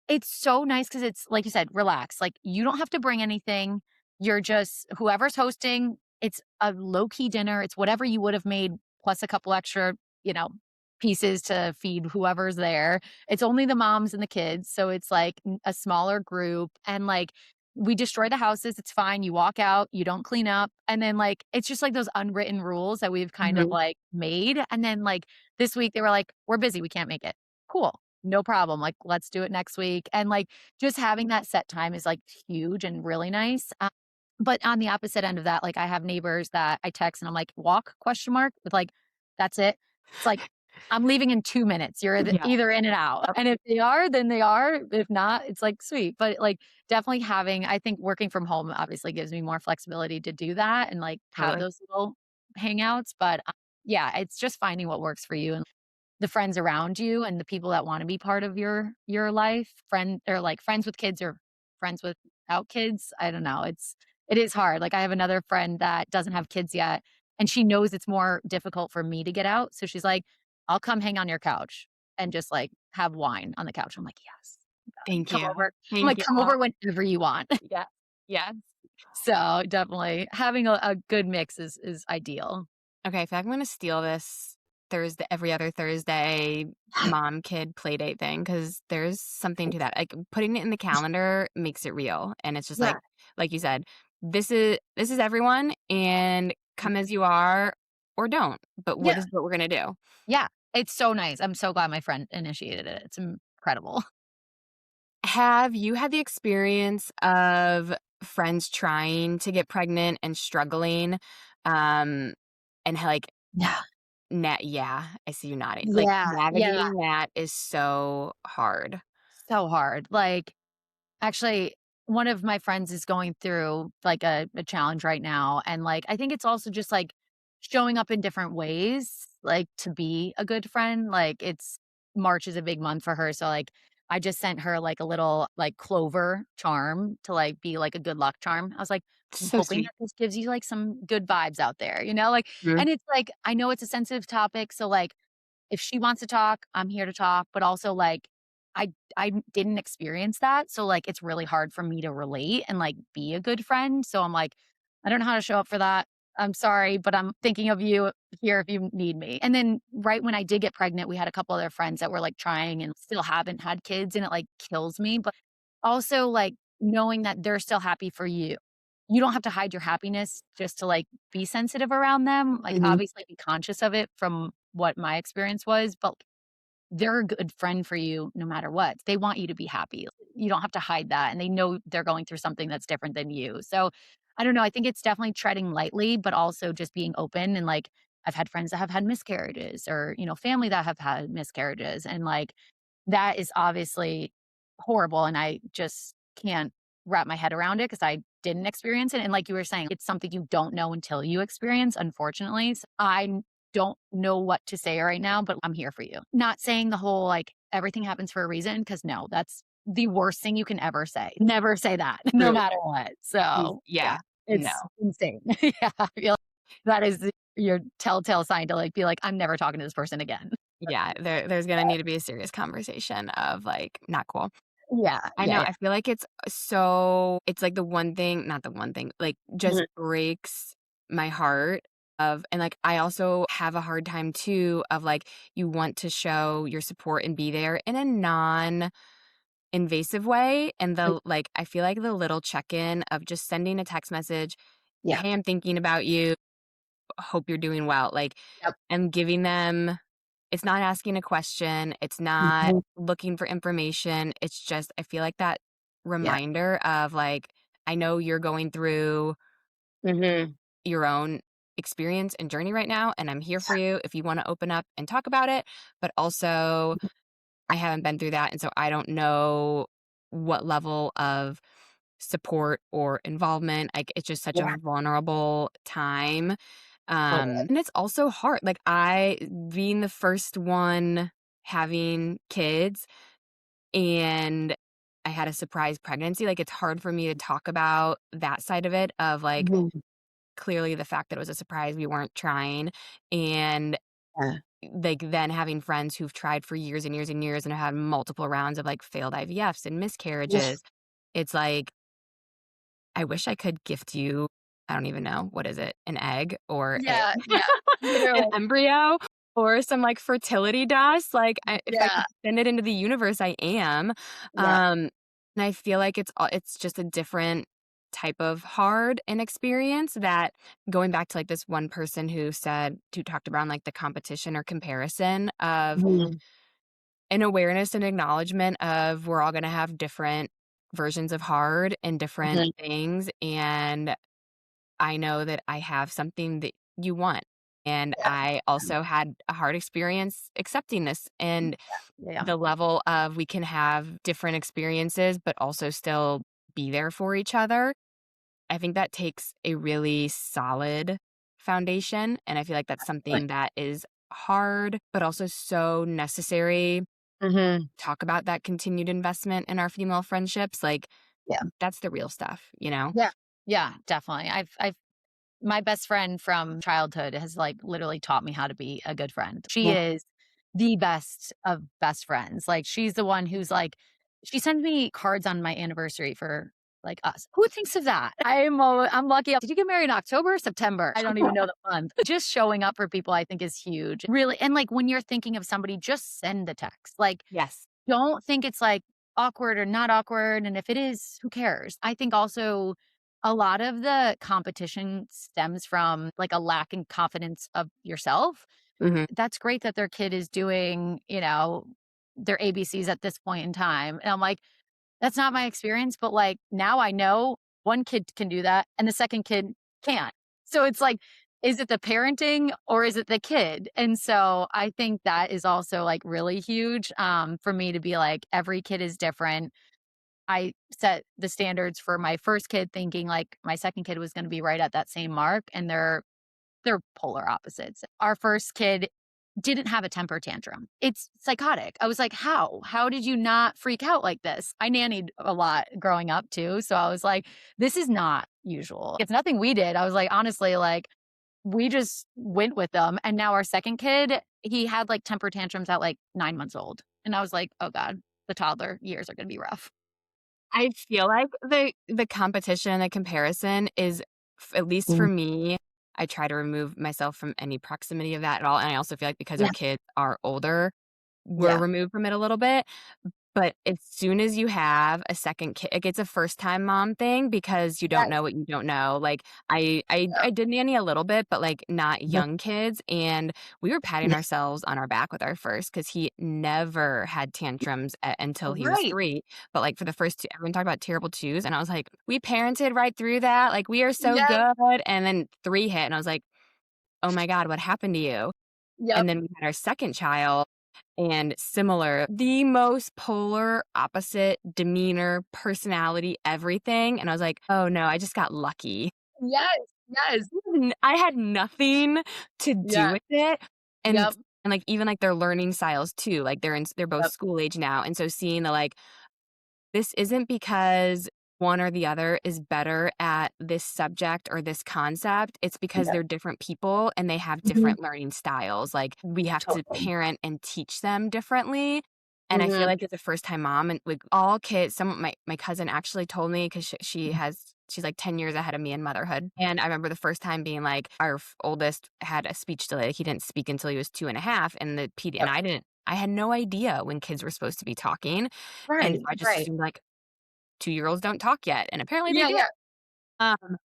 it's so nice because it's, like you said, relax. Like, you don't have to bring anything. You're just whoever's hosting, it's a low-key dinner. It's whatever you would have made plus a couple extra, you know, pieces to feed whoever's there. It's only the moms and the kids, so it's, like, a smaller group, and, like, we destroy the houses, it's fine. You walk out, you don't clean up, and then, like, it's just, like, those unwritten rules that we've kind of, Mhm. like, made, and then, like, this week, they were like, "We're busy, we can't make it." Cool. No problem, like, let's do it next week, and, like, just having that set time is, like, huge and really nice, but on the opposite end of that, like, I have neighbors that I text and I'm like, "Walk?" Question mark, with, like, "That's it." It's like, "I'm leaving in 2 minutes, you're Yeah. either in and out," and if they are, then they are, if not, it's, like, sweet, but, like, definitely having I think working from home obviously gives me more flexibility to do that and, like, have Totally. those little hangouts, but, yeah, it's just finding what works for you and the friends around you and the people that wanna be part of your life, like, friends with kids or friends without kids, I don't know, it is hard, like, I have another friend that doesn't have kids yet, and she knows it's more difficult for me to get out, so she's like, "I'll come hang on your couch and just, like, have wine on the couch." I'm like, "Yes, Thank come you. over." I'm Thank like, you. "Come Oh, over whenever you want." yeah. Yes. So, definitely having a good mix is ideal. Okay, I feel like I'm gonna steal this every other Thursday mom kid play date thing because there's something to that. Like putting it in the calendar makes it real. And it's just Yeah, like you said, this is everyone and come as you are or don't. But yeah. this is what we're gonna do. Yeah, it's so nice. I'm so glad my friend initiated it. It's incredible. Have you had the experience of friends trying to get pregnant and struggling? And like Yeah. yeah, I see you nodding. Like, Yeah, yeah, navigating that is so hard. so hard. Like, actually, one of my friends is going through, like, a challenge right now, and, like, I think it's also just, like, showing up in different ways, like, to be a good friend, like, it's March is a big month for her, so, like, I just sent her, like, a little, like, clover charm to, like, be, like, a good luck charm. I was like, "I'm So hoping sweet. that this gives you, like, some good vibes out there," you know, like Mhm. and it's like, I know it's a sensitive topic, so, like, if she wants to talk, I'm here to talk, but also, like, I didn't experience that, so, like, it's really hard for me to relate and, like, be a good friend, so I'm like, "I don't know how to show up for that. I'm sorry, but I'm thinking of you here if you need me." And then right when I did get pregnant, we had a couple other friends that were, like, trying and still haven't had kids, and it, like, kills me, but also, like, knowing that they're still happy for you. You don't have to hide your happiness just to, like, be sensitive around them, like, Mhm. obviously be conscious of it from what my experience was, but they're a good friend for you no matter what. They want you to be happy. You don't have to hide that, and they know they're going through something that's different than you. So, I don't know, I think it's definitely treading lightly, but also just being open and, like, I've had friends that have had miscarriages or, family that have had miscarriages, and, like, that is obviously horrible, and I just can't wrap my head around it because I didn't experience it, and like you were saying, it's something you don't know until you experience, unfortunately. So I don't know what to say right now, but I'm here for you. Not saying the whole, like, everything happens for a reason, because no, that's the worst thing you can ever say. Never say that, no True. matter what. So, Yeah. yeah, No. it's insane. Yeah, I feel like that is your telltale sign to, like, be like, "I'm never talking to this person again." Yeah, there's gonna need to be a serious conversation of, like, not cool. Yeah, I yeah, know, yeah. I feel like it's like the one thing not the one thing, like, just Mhm. breaks my heart and, like, I also have a hard time too of, like, you want to show your support and be there in a non-invasive way, and Mm, I feel like the little check-in of just sending a text message, yeah, "Hey, I'm thinking about you. Hope you're doing well." Like, yep. I'm giving them it's not asking a question, it's not Mhm. looking for information, it's just I feel like that Yeah. reminder of, like, I know you're going through Mhm. your own experience and journey right now, and I'm here for you if you wanna open up and talk about it, but also, I haven't been through that, and so I don't know what level of support or involvement, like, it's just such a Yeah, vulnerable time, totally. and it's also hard, like, I being the first one having kids, and I had a surprise pregnancy, like, it's hard for me to talk about that side of it of, like, Mhm. clearly the fact that it was a surprise, we weren't trying, and, Yeah. like, then having friends who've tried for years and years and years and have had multiple rounds of, like, failed IVFs and Yeah. miscarriages. It's like, I wish I could gift you I don't even know, what is it? An egg or a Yeah, yeah, an literally. embryo or some, like, fertility dust, like, if I Yeah, could send it into the universe, I am. yeah. And I feel like it's just a different type of hard and experience that going back to, like, this one person who talked about, like, the competition or comparison of Mhm, an awareness and acknowledgement of we're all gonna have different versions of hard and different mhm. things, and I know that I have something that you want. And Yeah, I also had a hard experience accepting this and yeah, the level of we can have different experiences, but also still be there for each other. I think that takes a really solid foundation. And I feel like that's like something that is hard, but also so necessary. mhm, Talk about that continued investment in our female friendships. Like, yeah, that's the real stuff, you know? yeah, yeah, definitely. I've my best friend from childhood has, like, literally taught me how to be a good friend. She Mhm. is the best of best friends. Like, she's the one who's, like, she sends me cards on my anniversary for, like, us. Who thinks of that? I'm lucky. Did you get married in October or September? I don't even know the month. Just showing up for people, I think, is huge. Really, and, like, when you're thinking of somebody, just send the text. Like, Yes. don't think it's, like, awkward or not awkward, and if it is, who cares? I think also a lot of the competition stems from, like, a lack in confidence of yourself. Mhm. That's great that their kid is doing, their ABCs at this point in time, and I'm like, "That's not my experience," but, like, now I know one kid can do that and the second kid can't. So it's like, is it the parenting or is it the kid? And so I think that is also, like, really huge, for me to be like, every kid is different. I set the standards for my first kid thinking, like, my second kid was gonna be right at that same mark, and they're polar opposites. Our first kid didn't have a temper tantrum. It's psychotic. I was like, "How? How did you not freak out like this?" I nannied a lot growing up too, so I was like, "This is not usual." It's nothing we did. I was like, honestly, like, we just went with them, and now our second kid, he had, like, temper tantrums at, like, 9 months old, and I was like, "Oh god." the toddler years are gonna be rough. I feel like the competition, the comparison is at least for Mhm. me, I try to remove myself from any proximity of that at all, and I also feel like because Yeah, our kids are older, we're yeah, removed from it a little bit. But as soon as you have a second kid, like, it's a first-time mom thing because you don't know yes, what you don't know. Like, I yep, did nanny a little bit, but, like, not mhm, young kids, and we were patting yeah, ourselves on our back with our first because he never had tantrums until he was right, 3. But, like, for the first 2 everyone talked about terrible 2s, and I was like, "We parented right through that, like, we are so yep, good." And then 3 hit, and I was like, "Oh my god, what happened to you?" yep, And then we had our second child, and similar, the most polar opposite demeanor, personality, everything, and I was like, "Oh, no, I just got lucky." yes, yes, I had nothing to do yeah, with it, yep, and, like, even, like, their learning styles too, like, they're both yep, school age now, and so seeing the, like, this isn't because one or the other is better at this subject or this concept. It's because yep, they're different people and they have mhm, different learning styles. Like, we have to totally, parent and teach them differently. And I feel mhm, like as a first-time mom and with all kids, my cousin actually told me because she's like 10 years ahead of me in motherhood. And I remember the first time being like, our oldest had a speech delay. He didn't speak until he was 2.5. And yep, I had no idea when kids were supposed to be talking. And so right, I just right, assumed like 2-year-olds don't talk yet, and apparently they yeah, do. yeah, Um,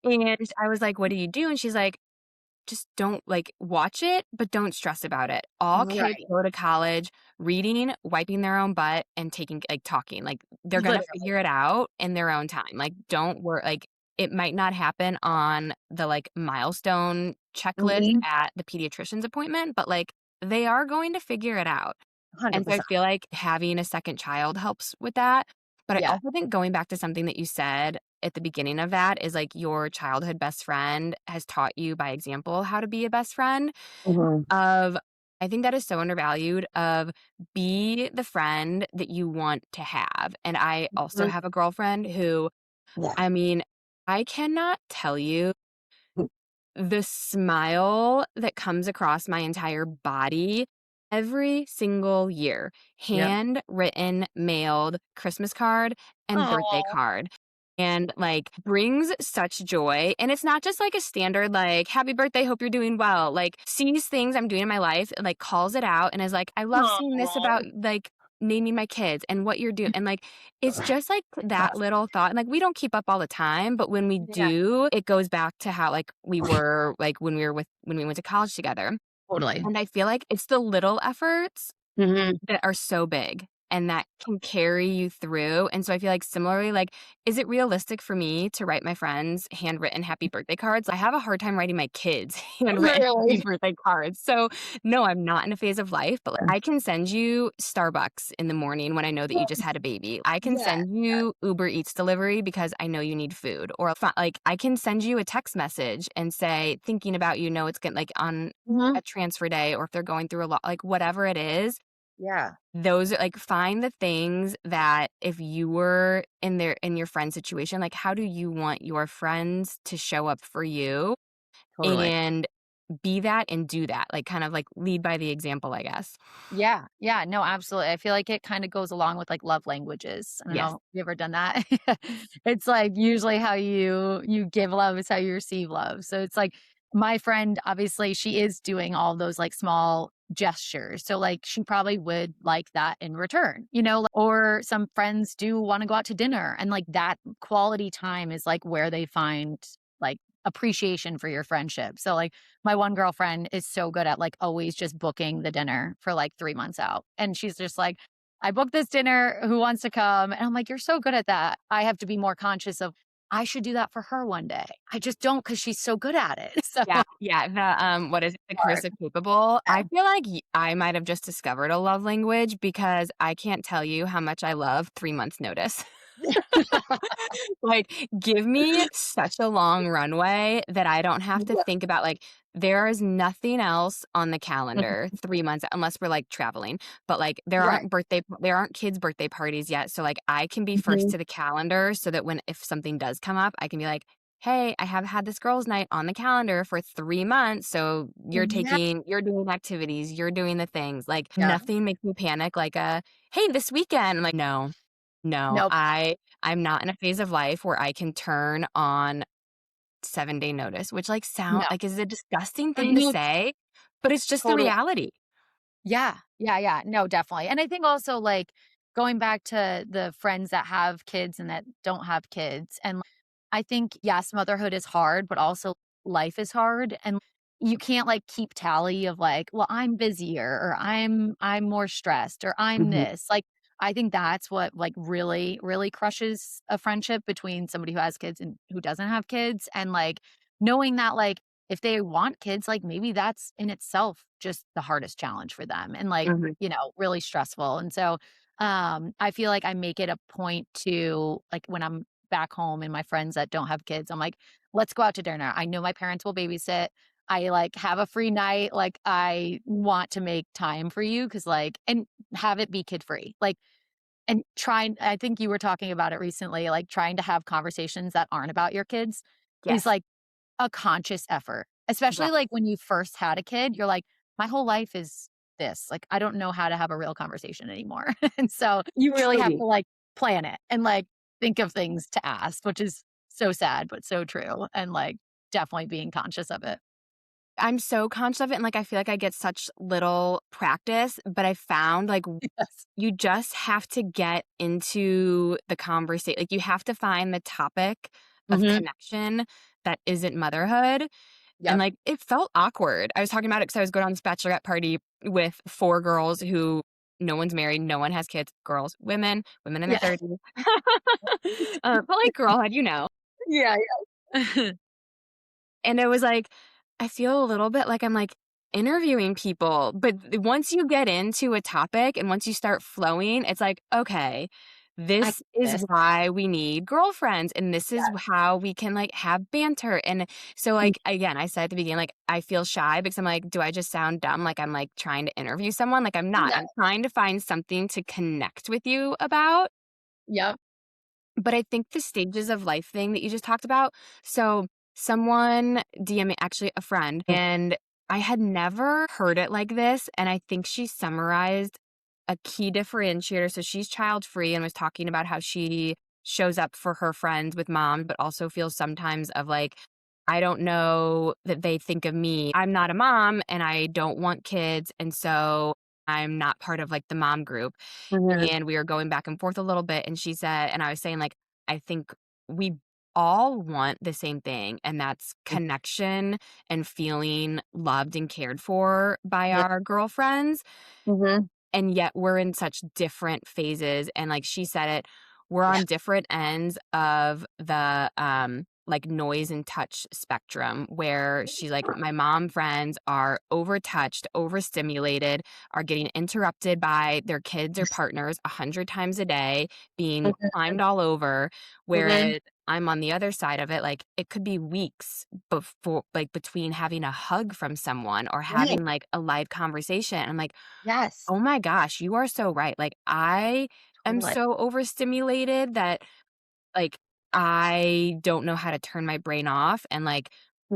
and I was like, "What do you do?" And she's like, "Just don't like, watch it, but don't stress about it. All kids right, go to college reading, wiping their own butt, and talking. Like, they're gonna literally, figure it out in their own time. Like, don't worry. Like, it might not happen on the, like, milestone checklist mhm, at the pediatrician's appointment, but, like, they are going to figure it out." And so I 100%, feel like having a second child helps with that. But I yeah, also think going back to something that you said at the beginning of that is like your childhood best friend has taught you by example how to be a best friend mhm, of I think that is so undervalued of be the friend that you want to have. And I also mhm, have a girlfriend who, yeah, I mean, I cannot tell you mm, the smile that comes across my entire body every single year, yep, handwritten, mailed Christmas card and birthday oh, card, and, like, brings such joy, and it's not just, like, a standard, like, "Happy birthday, hope you're doing well," like, sees things I'm doing in my life and, like, calls it out and is like, "I love seeing this about, oh, like, naming my kids and what you're doing," and, like, it's just, like, that that's little thought and, like, we don't keep up all the time, but when we yeah, do, it goes back to how, like, we were, like, when we went to college together, totally, and I feel like it's the little efforts mhm, that are so big and that can carry you through, and so I feel like similarly, like, is it realistic for me to write my friends handwritten happy birthday cards? I have a hard time writing my kids handwritten happy literally, birthday cards, so, no, I'm not in a phase of life, but, like, I can send you Starbucks in the morning when I know that you just had a baby. I can yeah, send you Uber Eats delivery because I know you need food, or like, I can send you a text message and say, "Thinking about you, know it's gonna" like, on mhm, a transfer day or if they're going through a lot like, whatever it is, yeah, those are like, find the things that if you were in your friend's situation, like, how do you want your friends to show up for you? totally. And be that and do that, like, kind of, like, lead by the example, I guess. Yeah, yeah, no, absolutely. I feel like it kinda goes along with, like, love languages. I don't Yes. know, you ever done that? It's like usually how you give love is how you receive love. So it's like my friend, obviously, she is doing all those, like, small gestures. So, like, she probably would like that in return, or some friends do wanna go out to dinner, and, like, that quality time is, like, where they find, like, appreciation for your friendship. So, like, my one girlfriend is so good at, like, always just booking the dinner for, like, 3 months out, and she's just like, "I booked this dinner, who wants to come?" And I'm like, "You're so good at that." I have to be more conscious of, I should do that for her one day. I just don't not 'cause she's so good at it. So Yeah, yeah, what is it? The hard. cursive capable. I Yeah. feel like I might have just discovered a love language because I can't tell you how much I love 3 months notice. Like, give me such a long runway that I don't have to Yeah. think about, like, there is nothing else on the calendar 3 months unless we're, like, traveling, but, like, Right. there aren't kids' birthday parties yet, so, like, I can be first Mhm. to the calendar so that when if something does come up, I can be like, hey, I have had this girls' night on the calendar for 3 months. So Yeah. you're doing activities, you're doing the things. Like Yeah. nothing makes me panic like hey, this weekend. I'm like, no, no, Nope. I'm not in a phase of life where I can turn on 7-day notice, which like No. is a disgusting thing to Mhm. say, but it's just the Totally. reality. Yeah. Yeah, yeah. No, definitely. And I think also, like, going back to the friends that have kids and that don't have kids, and I think, yes, motherhood is hard, but also life is hard, and you can't, like, keep tally of, like, "Well, I'm busier," or I'm more stressed," or "I'm Mhm, this." Like, I think that's what, like, really, really crushes a friendship between somebody who has kids and who doesn't have kids, and, like, knowing that, like, if they want kids, like, maybe that's in itself just the hardest challenge for them and, like, mhm. really stressful, and so, I feel like I make it a point to, like, when I'm back home and my friends that don't have kids, I'm like, "Let's go out to dinner." I know my parents will babysit. I, like, have a free night, like, I want to make time for you because like and have it be kid-free, like, and trying I think you were talking about it recently, like, trying to have conversations that aren't about your kids is, Yes. like, a conscious effort, especially, Yes. like, when you first had a kid, you're like, "My whole life is this, like, I don't know how to have a real conversation anymore." And so, you really have Truly. to, like, plan it and, like, think of things to ask, which is so sad, but so true, and, like, definitely being conscious of it. I'm so conscious of it, and, like, I feel like I get such little practice, but I found, like, Yes. you just have to get into the conversation. Like, you have to find the topic of Mhm. connection that isn't motherhood, and, Yep. like, it felt awkward. I was talking about it because I was going on this bachelorette party with 4 girls who no one's married, no one has kids, girls, women in their Yeah. 30s. But, like, girlhood, you know? Yeah, yeah. And it was like, I feel a little bit like I'm, like, interviewing people, but once you get into a topic and once you start flowing, it's like, "Okay, I this get is this. why we need girlfriends, and this is Yes. how we can, like, have banter," and so, Mm, like, again, I said at the beginning, like, I feel shy because I'm like, "Do I just sound dumb, like I'm, like, trying to interview someone?" Like, I'm not. no. I'm trying to find something to connect with you about. Yep. But I think the stages of life thing that you just talked about, so someone DM me, actually a friend, and I had never heard it like this, and I think she summarized a key differentiator. So she's child free and was talking about how she shows up for her friends with mom, but also feels sometimes of like, I don't know that they think of me. I'm not a mom and I don't want kids. And so I'm not part of like the mom group. Mhm. And we were going back and forth a little bit, and she said and I was saying, like, I think we all want the same thing, and that's connection and feeling loved and cared for by Mhm. our girlfriends, Mhm. and yet we're in such different phases, and, like she said it, we're Yeah. on different ends of the, like, noise and touch spectrum, where she's like, "My mom friends are overtouched, overstimulated, are getting interrupted by their kids or partners 100 times a day, being Mhm. climbed all over," Mhm. whereas I'm on the other side of it, like, it could be weeks before like, between having a hug from someone or Right. having, like, a live conversation, I'm like, Yes. oh my gosh, you are so right. Like, I am Totally. so overstimulated that, like, I don't know how to turn my brain off, and, like,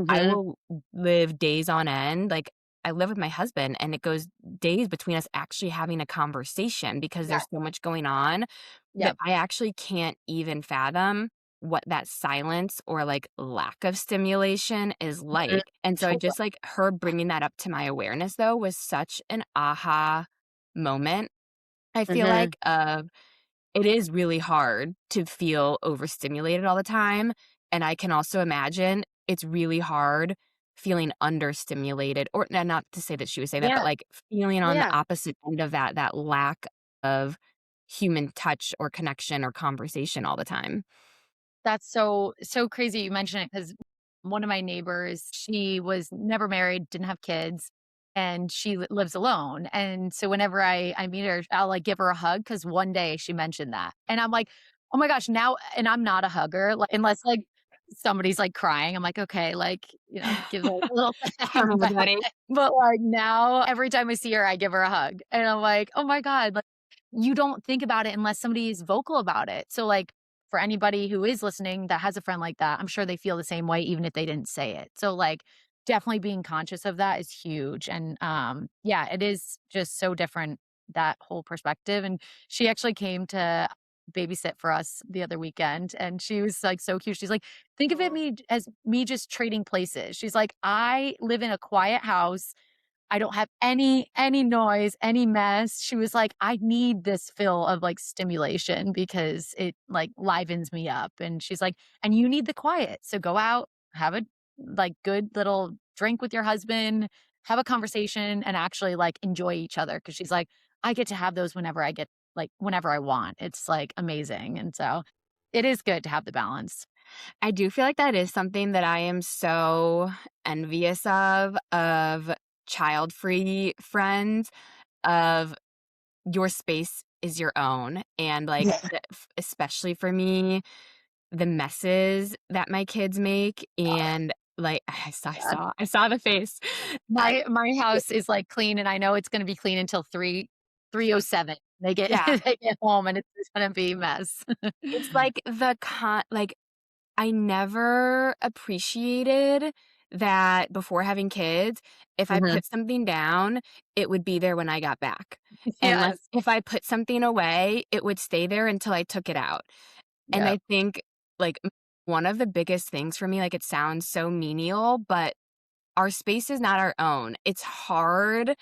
I Mhm. will live days on end. Like, I live with my husband, and it goes days between us actually having a conversation because Yeah. there's so much going on that Yep. I actually can't even fathom what that silence or, like, lack of stimulation is Mhm. like, and so I Totally. just, like, her bringing that up to my awareness, though, was such an aha moment. I feel Mhm. like, it is really hard to feel overstimulated all the time, and I can also imagine it's really hard feeling understimulated, or not to say that she was saying that, but, Yeah. like, feeling on the Yeah. opposite end of that lack of human touch or connection or conversation all the time. That's so crazy you mention it because one of my neighbors, she was never married, didn't have kids, and she lives alone. And so whenever I meet her, I'll like give her a hug because one day she mentioned that, and I'm like, oh my gosh, now. And I'm not a hugger like, unless like somebody's like crying. I'm like, okay, like give her a little hang Karma, back. buddy. But like now, every time I see her, I give her a hug, and I'm like, oh my god, like you don't think about it unless somebody is vocal about it. So like for anybody who is listening that has a friend like that, I'm sure they feel the same way even if they didn't say it. So, like, definitely being conscious of that is huge, and, yeah, it is just so different, that whole perspective, and she actually came to babysit for us the other weekend, and she was, like, so cute. She's like, "Think of it Oh. me as me just trading places." She's like, "I live in a quiet house. I don't have any noise, any mess." She was like, "I need this fill of, like, stimulation because it, like, livens me up." And she's like, "And you need the quiet. So go out, have a, like, good little drink with your husband, have a conversation, and actually, like, enjoy each other." Because she's like, "I get to have those whenever I get like, whenever I want." It's, like, amazing. And so it is good to have the balance. I do feel like that is something that I am so envious of child-free friends, of your space is your own, and, like, Yeah. especially for me, the messes that my kids make, and, like, I saw the face. I My house is, like, clean, and I know it's gonna be clean until 3:07. They get Yeah, they get home, and it's just gonna be a mess. it's like like, I never appreciated that before having kids, if I Mhm. put something down, it would be there when I got back, and, like, Yes. if I put something away, it would stay there until I took it out, and Yep. I think, like, one of the biggest things for me, like, it sounds so menial, but our space is not our own. It's hard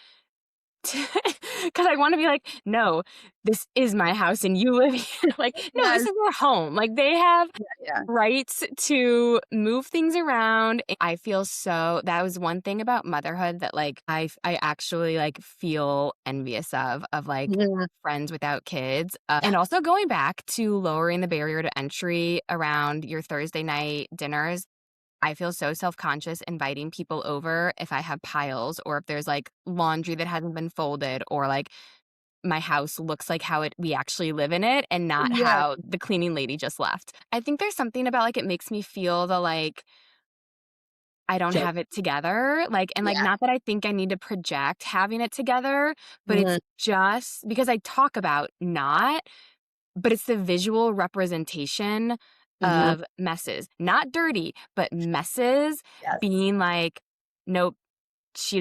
because I wanna be like, "No, this is my house and you live here." Like, "No, this Yes. is their home." Like, they have Yeah, yeah. rights to move things around. I feel so that was one thing about motherhood that, like, I actually, like, feel envious of, like, Mhm. friends without kids, Yeah. and also going back to lowering the barrier to entry around your Thursday night dinners. I feel so self-conscious inviting people over if I have piles or if there's, like, laundry that hasn't been folded or, like, my house looks like how it we actually live in it and not Yeah. how the cleaning lady just left. I think there's something about, like, it makes me feel the, like, I don't Joke. have it together, like and, like, Yeah. not that I think I need to project having it together, but it's Mhm. just because I talk about not, but it's the visual representation Mhm. of messes. Not dirty, but messes Yes. being like, "Nope,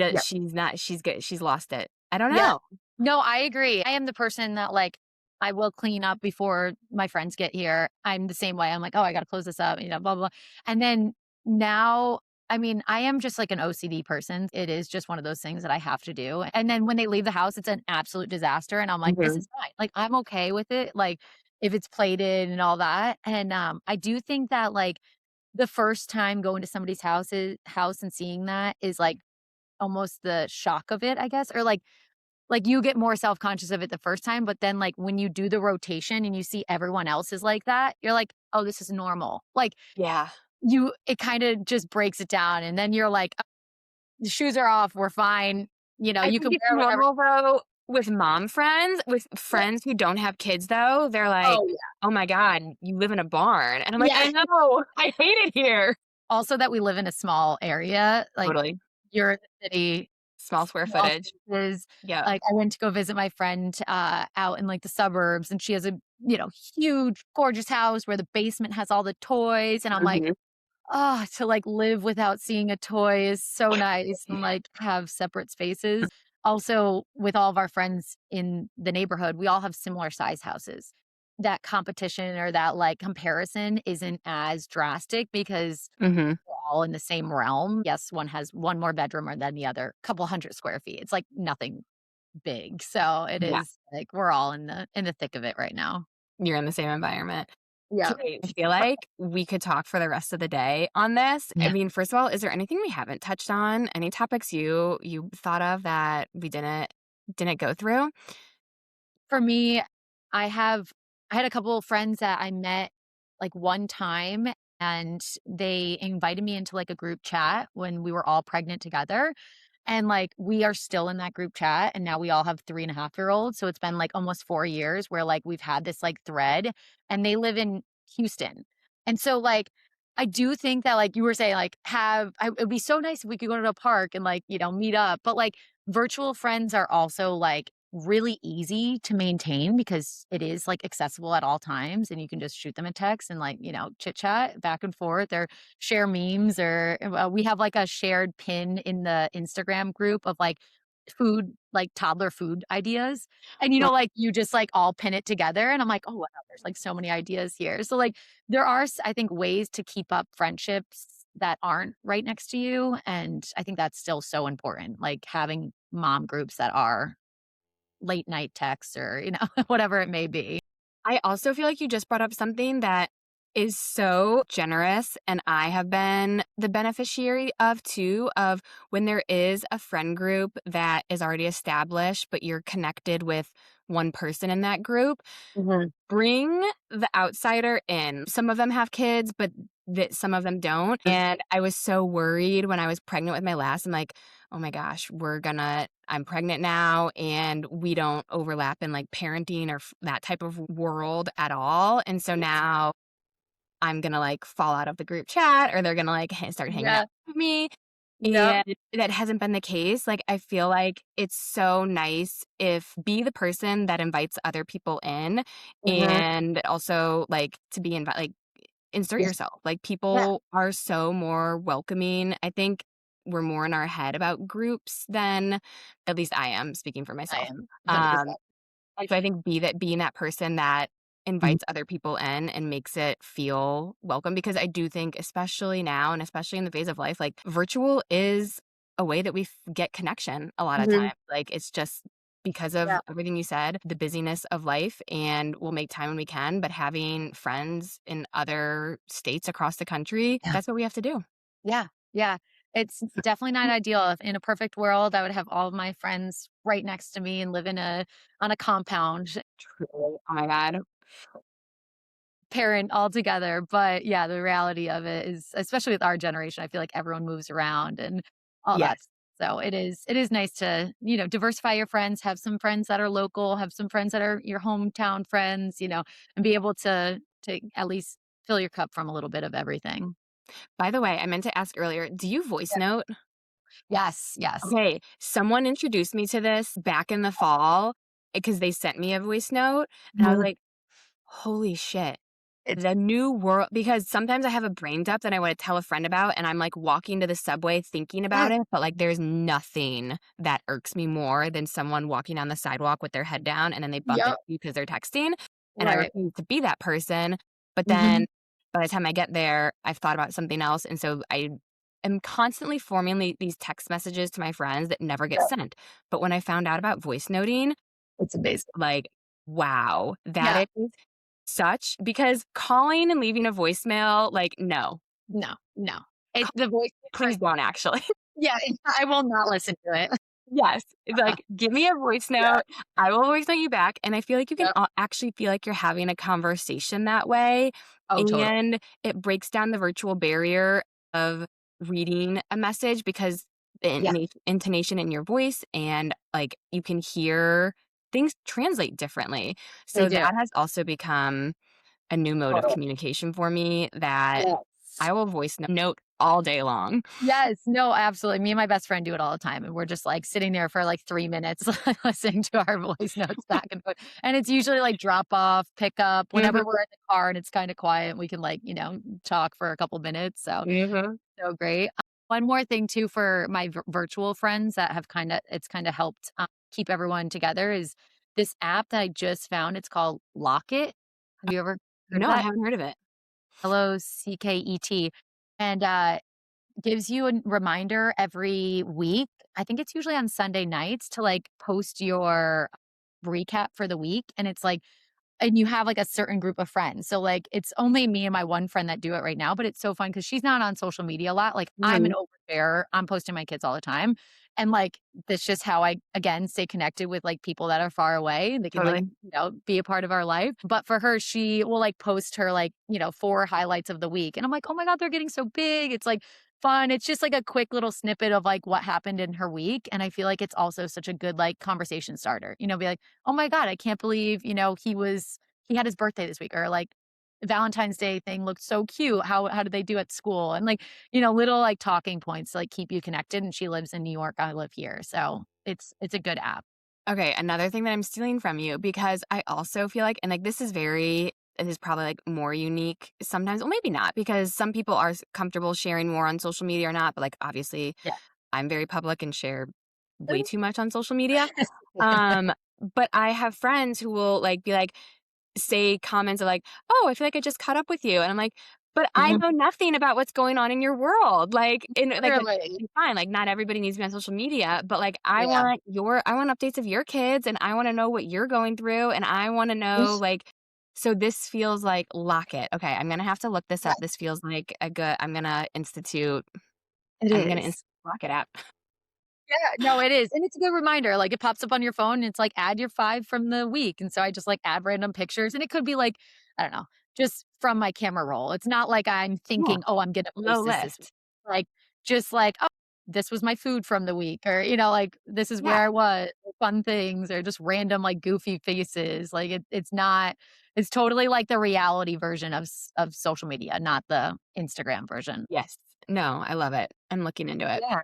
Yep. she's not she's lost it." I don't Yeah. know. No, I agree. I am the person that, like, I will clean up before my friends get here. I'm the same way. I'm like, "Oh, I gotta close this up," blah, blah. And then now, I mean, I am just like an OCD person. It is just one of those things that I have to do. And then when they leave the house, it's an absolute disaster. And I'm like, this Mhm. is fine. Like, I'm okay with it. Like, if it's plated and all that. And I do think that, like, the first time going to somebody's house and seeing that is like almost the shock of it, I guess. Or like, you get more self-conscious of it the first time, but then, like, when you do the rotation and you see everyone else is like that, you're like, "Oh, this is normal." Like, Yeah. it kinda just breaks it down, and then you're like, "Oh, the shoes are off, we're fine." I You think can it's wear whatever. normal, though, with mom friends. With Yeah. friends who don't have kids, though, they're like, Oh, yeah. "Oh my god, you live in a barn." And I'm like, Yeah. "I know. I hate it here." Also that we live in a small area, like, Totally. you're in the city, Small square small footage. spaces. Yep. Like, I went to go visit my friend, out in, like, the suburbs, and she has a, huge, gorgeous house where the basement has all the toys, and I'm like, Mhm. oh, to, like, live without seeing a toy is so nice and, like, have separate spaces. Also, with all of our friends in the neighborhood, we all have similar size houses. That competition or that, like, comparison isn't as drastic because Mhm. we're all in the same realm. Yes, one has one more bedroom or than the other, couple 100 square feet. It's, like, nothing big. So, it Yeah. is, like, we're all in the thick of it right now. You're in the same environment. Yeah. Okay, I feel like we could talk for the rest of the day on this. I Yeah. mean, first of all, is there anything we haven't touched on? Any topics you thought of that we didn't go through? For me, I have I had a couple of friends that I met, like, one time, and they invited me into, like, a group chat when we were all pregnant together, and, like, we are still in that group chat, and now we all have 3.5-year-olds, so it's been, like, almost 4 years where, like, we've had this, like, thread, and they live in Houston. And so, like, I do think that, like you were saying, like, it'd be so nice if we could go to a park and, like, meet up, but, like, virtual friends are also, like, really easy to maintain because it is like accessible at all times and you can just shoot them a text and like, chit chat back and forth or share memes or we have like a shared pin in the Instagram group of like food, like toddler food ideas. And like you just like all pin it together. And I'm like, oh wow, there's like so many ideas here. So like there are, I think, ways to keep up friendships that aren't right next to you. And I think that's still so important. Like having mom groups that are late night texts or, whatever it may be. I also feel like you just brought up something that is so generous, and I have been the beneficiary of too, of when there is a friend group that is already established, but you're connected with one person in that group. Mhm. Bring the outsider in. Some of them have kids, but that some of them don't. And I was so worried when I was pregnant with my last. I'm like, oh my gosh, I'm pregnant now and we don't overlap in like parenting or that type of world at all. And so now I'm gonna like fall out of the group chat or they're gonna like start hanging out Yeah. with me. Yep. And that hasn't been the case. Like, I feel like it's so nice if be the person that invites other people in Mhm. and also like to be invited, like insert Yeah. yourself. Like, Yeah. people are so more welcoming. I think we're more in our head about groups than at least I am speaking for I myself. am Um, 100%. so I think being that person that Mhm. invites other people in and makes it feel welcome because I do think especially now and especially in the phase of life, like virtual is a way that we get connection a lot of Mhm. times. Like it's just because of Yeah. everything you said, the busyness of life, and we'll make time when we can, but having friends in other states across the country, Yeah. that's what we have to do. Yeah. Yeah. It's definitely not ideal. If in a perfect world, I would have all of my friends right next to me and live on a compound, Truly. Oh my God. parent all together. But yeah, the reality of it is, especially with our generation, I feel like everyone moves around and all that. Yes. So it is nice to, diversify your friends, have some friends that are local, have some friends that are your hometown friends, and be able to at least fill your cup from a little bit of everything. By the way, I meant to ask earlier, do you voice Yeah. note? Yes, yes. Okay, someone introduced me to this back in the fall because they sent me a voice note, and I was Mhm. like, "Holy shit." It's The new world because sometimes I have a brain dump that I wanna tell a friend about, and I'm, like, walking to the subway thinking yeah, about it, but, like, there's nothing that irks me more than someone walking down the sidewalk with their head down, and then they bump into yep, you because 'cause they're texting, and I right. refuse to be that person, but then Mhm. by the time I get there, I've thought about something else, and so I am constantly forming these text messages to my friends that never get Yeah, sent, but when I found out about voice noting, it's amazing. like, wow, that Yeah, is such because calling and leaving a voicemail, like, no. no, no. It Ca the voice Please don't actually. yeah, I will not listen to it. Yes, it's Uh, like, give me a voice yeah, note, I will voice note you back, and I feel like you can yep. actually feel like you're having a conversation that way, Oh, totally. and it breaks down the virtual barrier of reading a message because the Yeah, intonation in your voice and, like, you can hear things translate differently. they So do. that has also become a new mode of Totally. communication for me that Yes. I will voice note all day long. Yes, no, absolutely. Me and my best friend do it all the time, and we're just, like, sitting there for, like, 3 minutes listening to our voice notes back and forth, and it's usually, like, drop off, pick up, whenever Mhm, we're in the car and it's kinda quiet, we can, like, talk for a couple minutes, so mhm. so great. One more thing too for my virtual friends that have kinda helped, keep everyone together is this app that I just found, it's called Lock It. Have you ever heard of No, I that? haven't heard of it. Locket, and, gives you a reminder every week. I think it's usually on Sunday nights to, like, post your recap for the week, and it's like and you have, like, a certain group of friends. So, like, it's only me and my one friend that do it right now, but it's so fun because she's not on social media a lot. Like, I'm an Mhm, oversharer. I'm posting my kids all the time. And, like, that's just how I, again, stay connected with, like, people that are far away. They can, like, totally. be a part of our life. But for her, she will, like, post her, like, 4 highlights of the week. And I'm like, "Oh my god, they're getting so big." It's, like, fun. It's just, like, a quick little snippet of, like, what happened in her week. And I feel like it's also such a good, like, conversation starter. Be like, "Oh my god, I can't believe, he had his birthday this week," or like, Valentine's Day thing looked so cute. How did they do at school? And like, little like talking points to like keep you connected. And she lives in New York. I live here. So it's a good app. Okay, another thing that I'm stealing from you because I also feel like, and like this is probably like more unique sometimes, well, maybe not, because some people are comfortable sharing more on social media or not, but like obviously Yeah. I'm very public and share way too much on social media. Um, but I have friends who will like be like, say comments of like, "Oh, I feel like I just caught up with you." And I'm like, "But I Mhm. know nothing about what's going on in your world." Like, and like that's Literally. fine. Like, not everybody needs to be on social media, but like, Yeah. I want updates of your kids, and I want to know what you're going through, and I want to know like. So this feels like lock it. Okay, I'm gonna have to look this up. Right. This feels like a good. It I'm gonna is. institute lock it app. Yeah, no, it is, and it's a good reminder, like, it pops up on your phone, and it's like, "Add your 5 from the week," and so I just, like, add random pictures, and it could be, like, I don't know, just from my camera roll. It's not like I'm Yeah, thinking, "Oh, I'm gonna low post this week." lift. Like, just like, "Oh, this was my food from the week," or, like, "This is where Yeah. I was," or fun things, or just random, like, goofy faces, like, it's not it's totally like the reality version of social media, not the Instagram version. Yes. No, I love it. I'm looking into it. Yeah.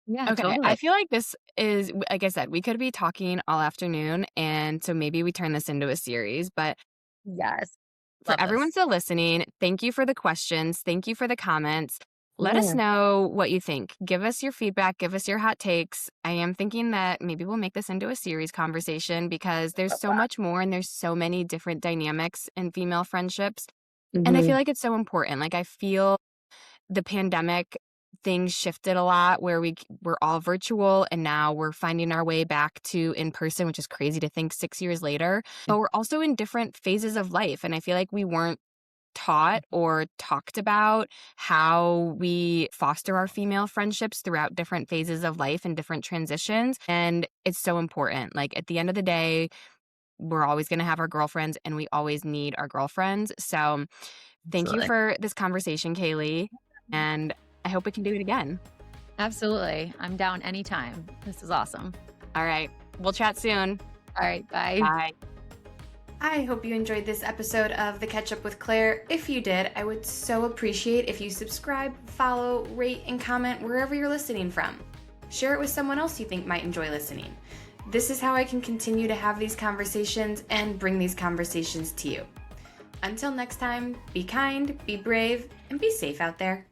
Yeah, Okay, I totally. feel like this is like I said, we could be talking all afternoon, and so maybe we turn this into a series, but Yes. for Love everyone this. still listening, thank you for the questions, thank you for the comments. Let us Yeah. know what you think. Give us your feedback, give us your hot takes. I am thinking that maybe we'll make this into a series conversation because there's Love so that. much more and there's so many different dynamics in female friendships, and I feel Mhm. like it's so important. Like, I feel the pandemic, things shifted a lot where we're all virtual and now we're finding our way back to in person, which is crazy to think 6 years later. But we're also in different phases of life. And I feel like we weren't taught or talked about how we foster our female friendships throughout different phases of life and different transitions. And it's so important. Like, at the end of the day, we're always going to have our girlfriends and we always need our girlfriends. So thank you Absolutely. for this conversation, Kaylee. And I hope we can do it again. Absolutely. I'm down anytime. This is awesome. All right. We'll chat soon. All right. Bye. Bye. I hope you enjoyed this episode of The Catch Up with Claire. If you did, I would so appreciate if you subscribe, follow, rate, and comment wherever you're listening from. Share it with someone else you think might enjoy listening. This is how I can continue to have these conversations and bring these conversations to you. Until next time, be kind, be brave, and be safe out there.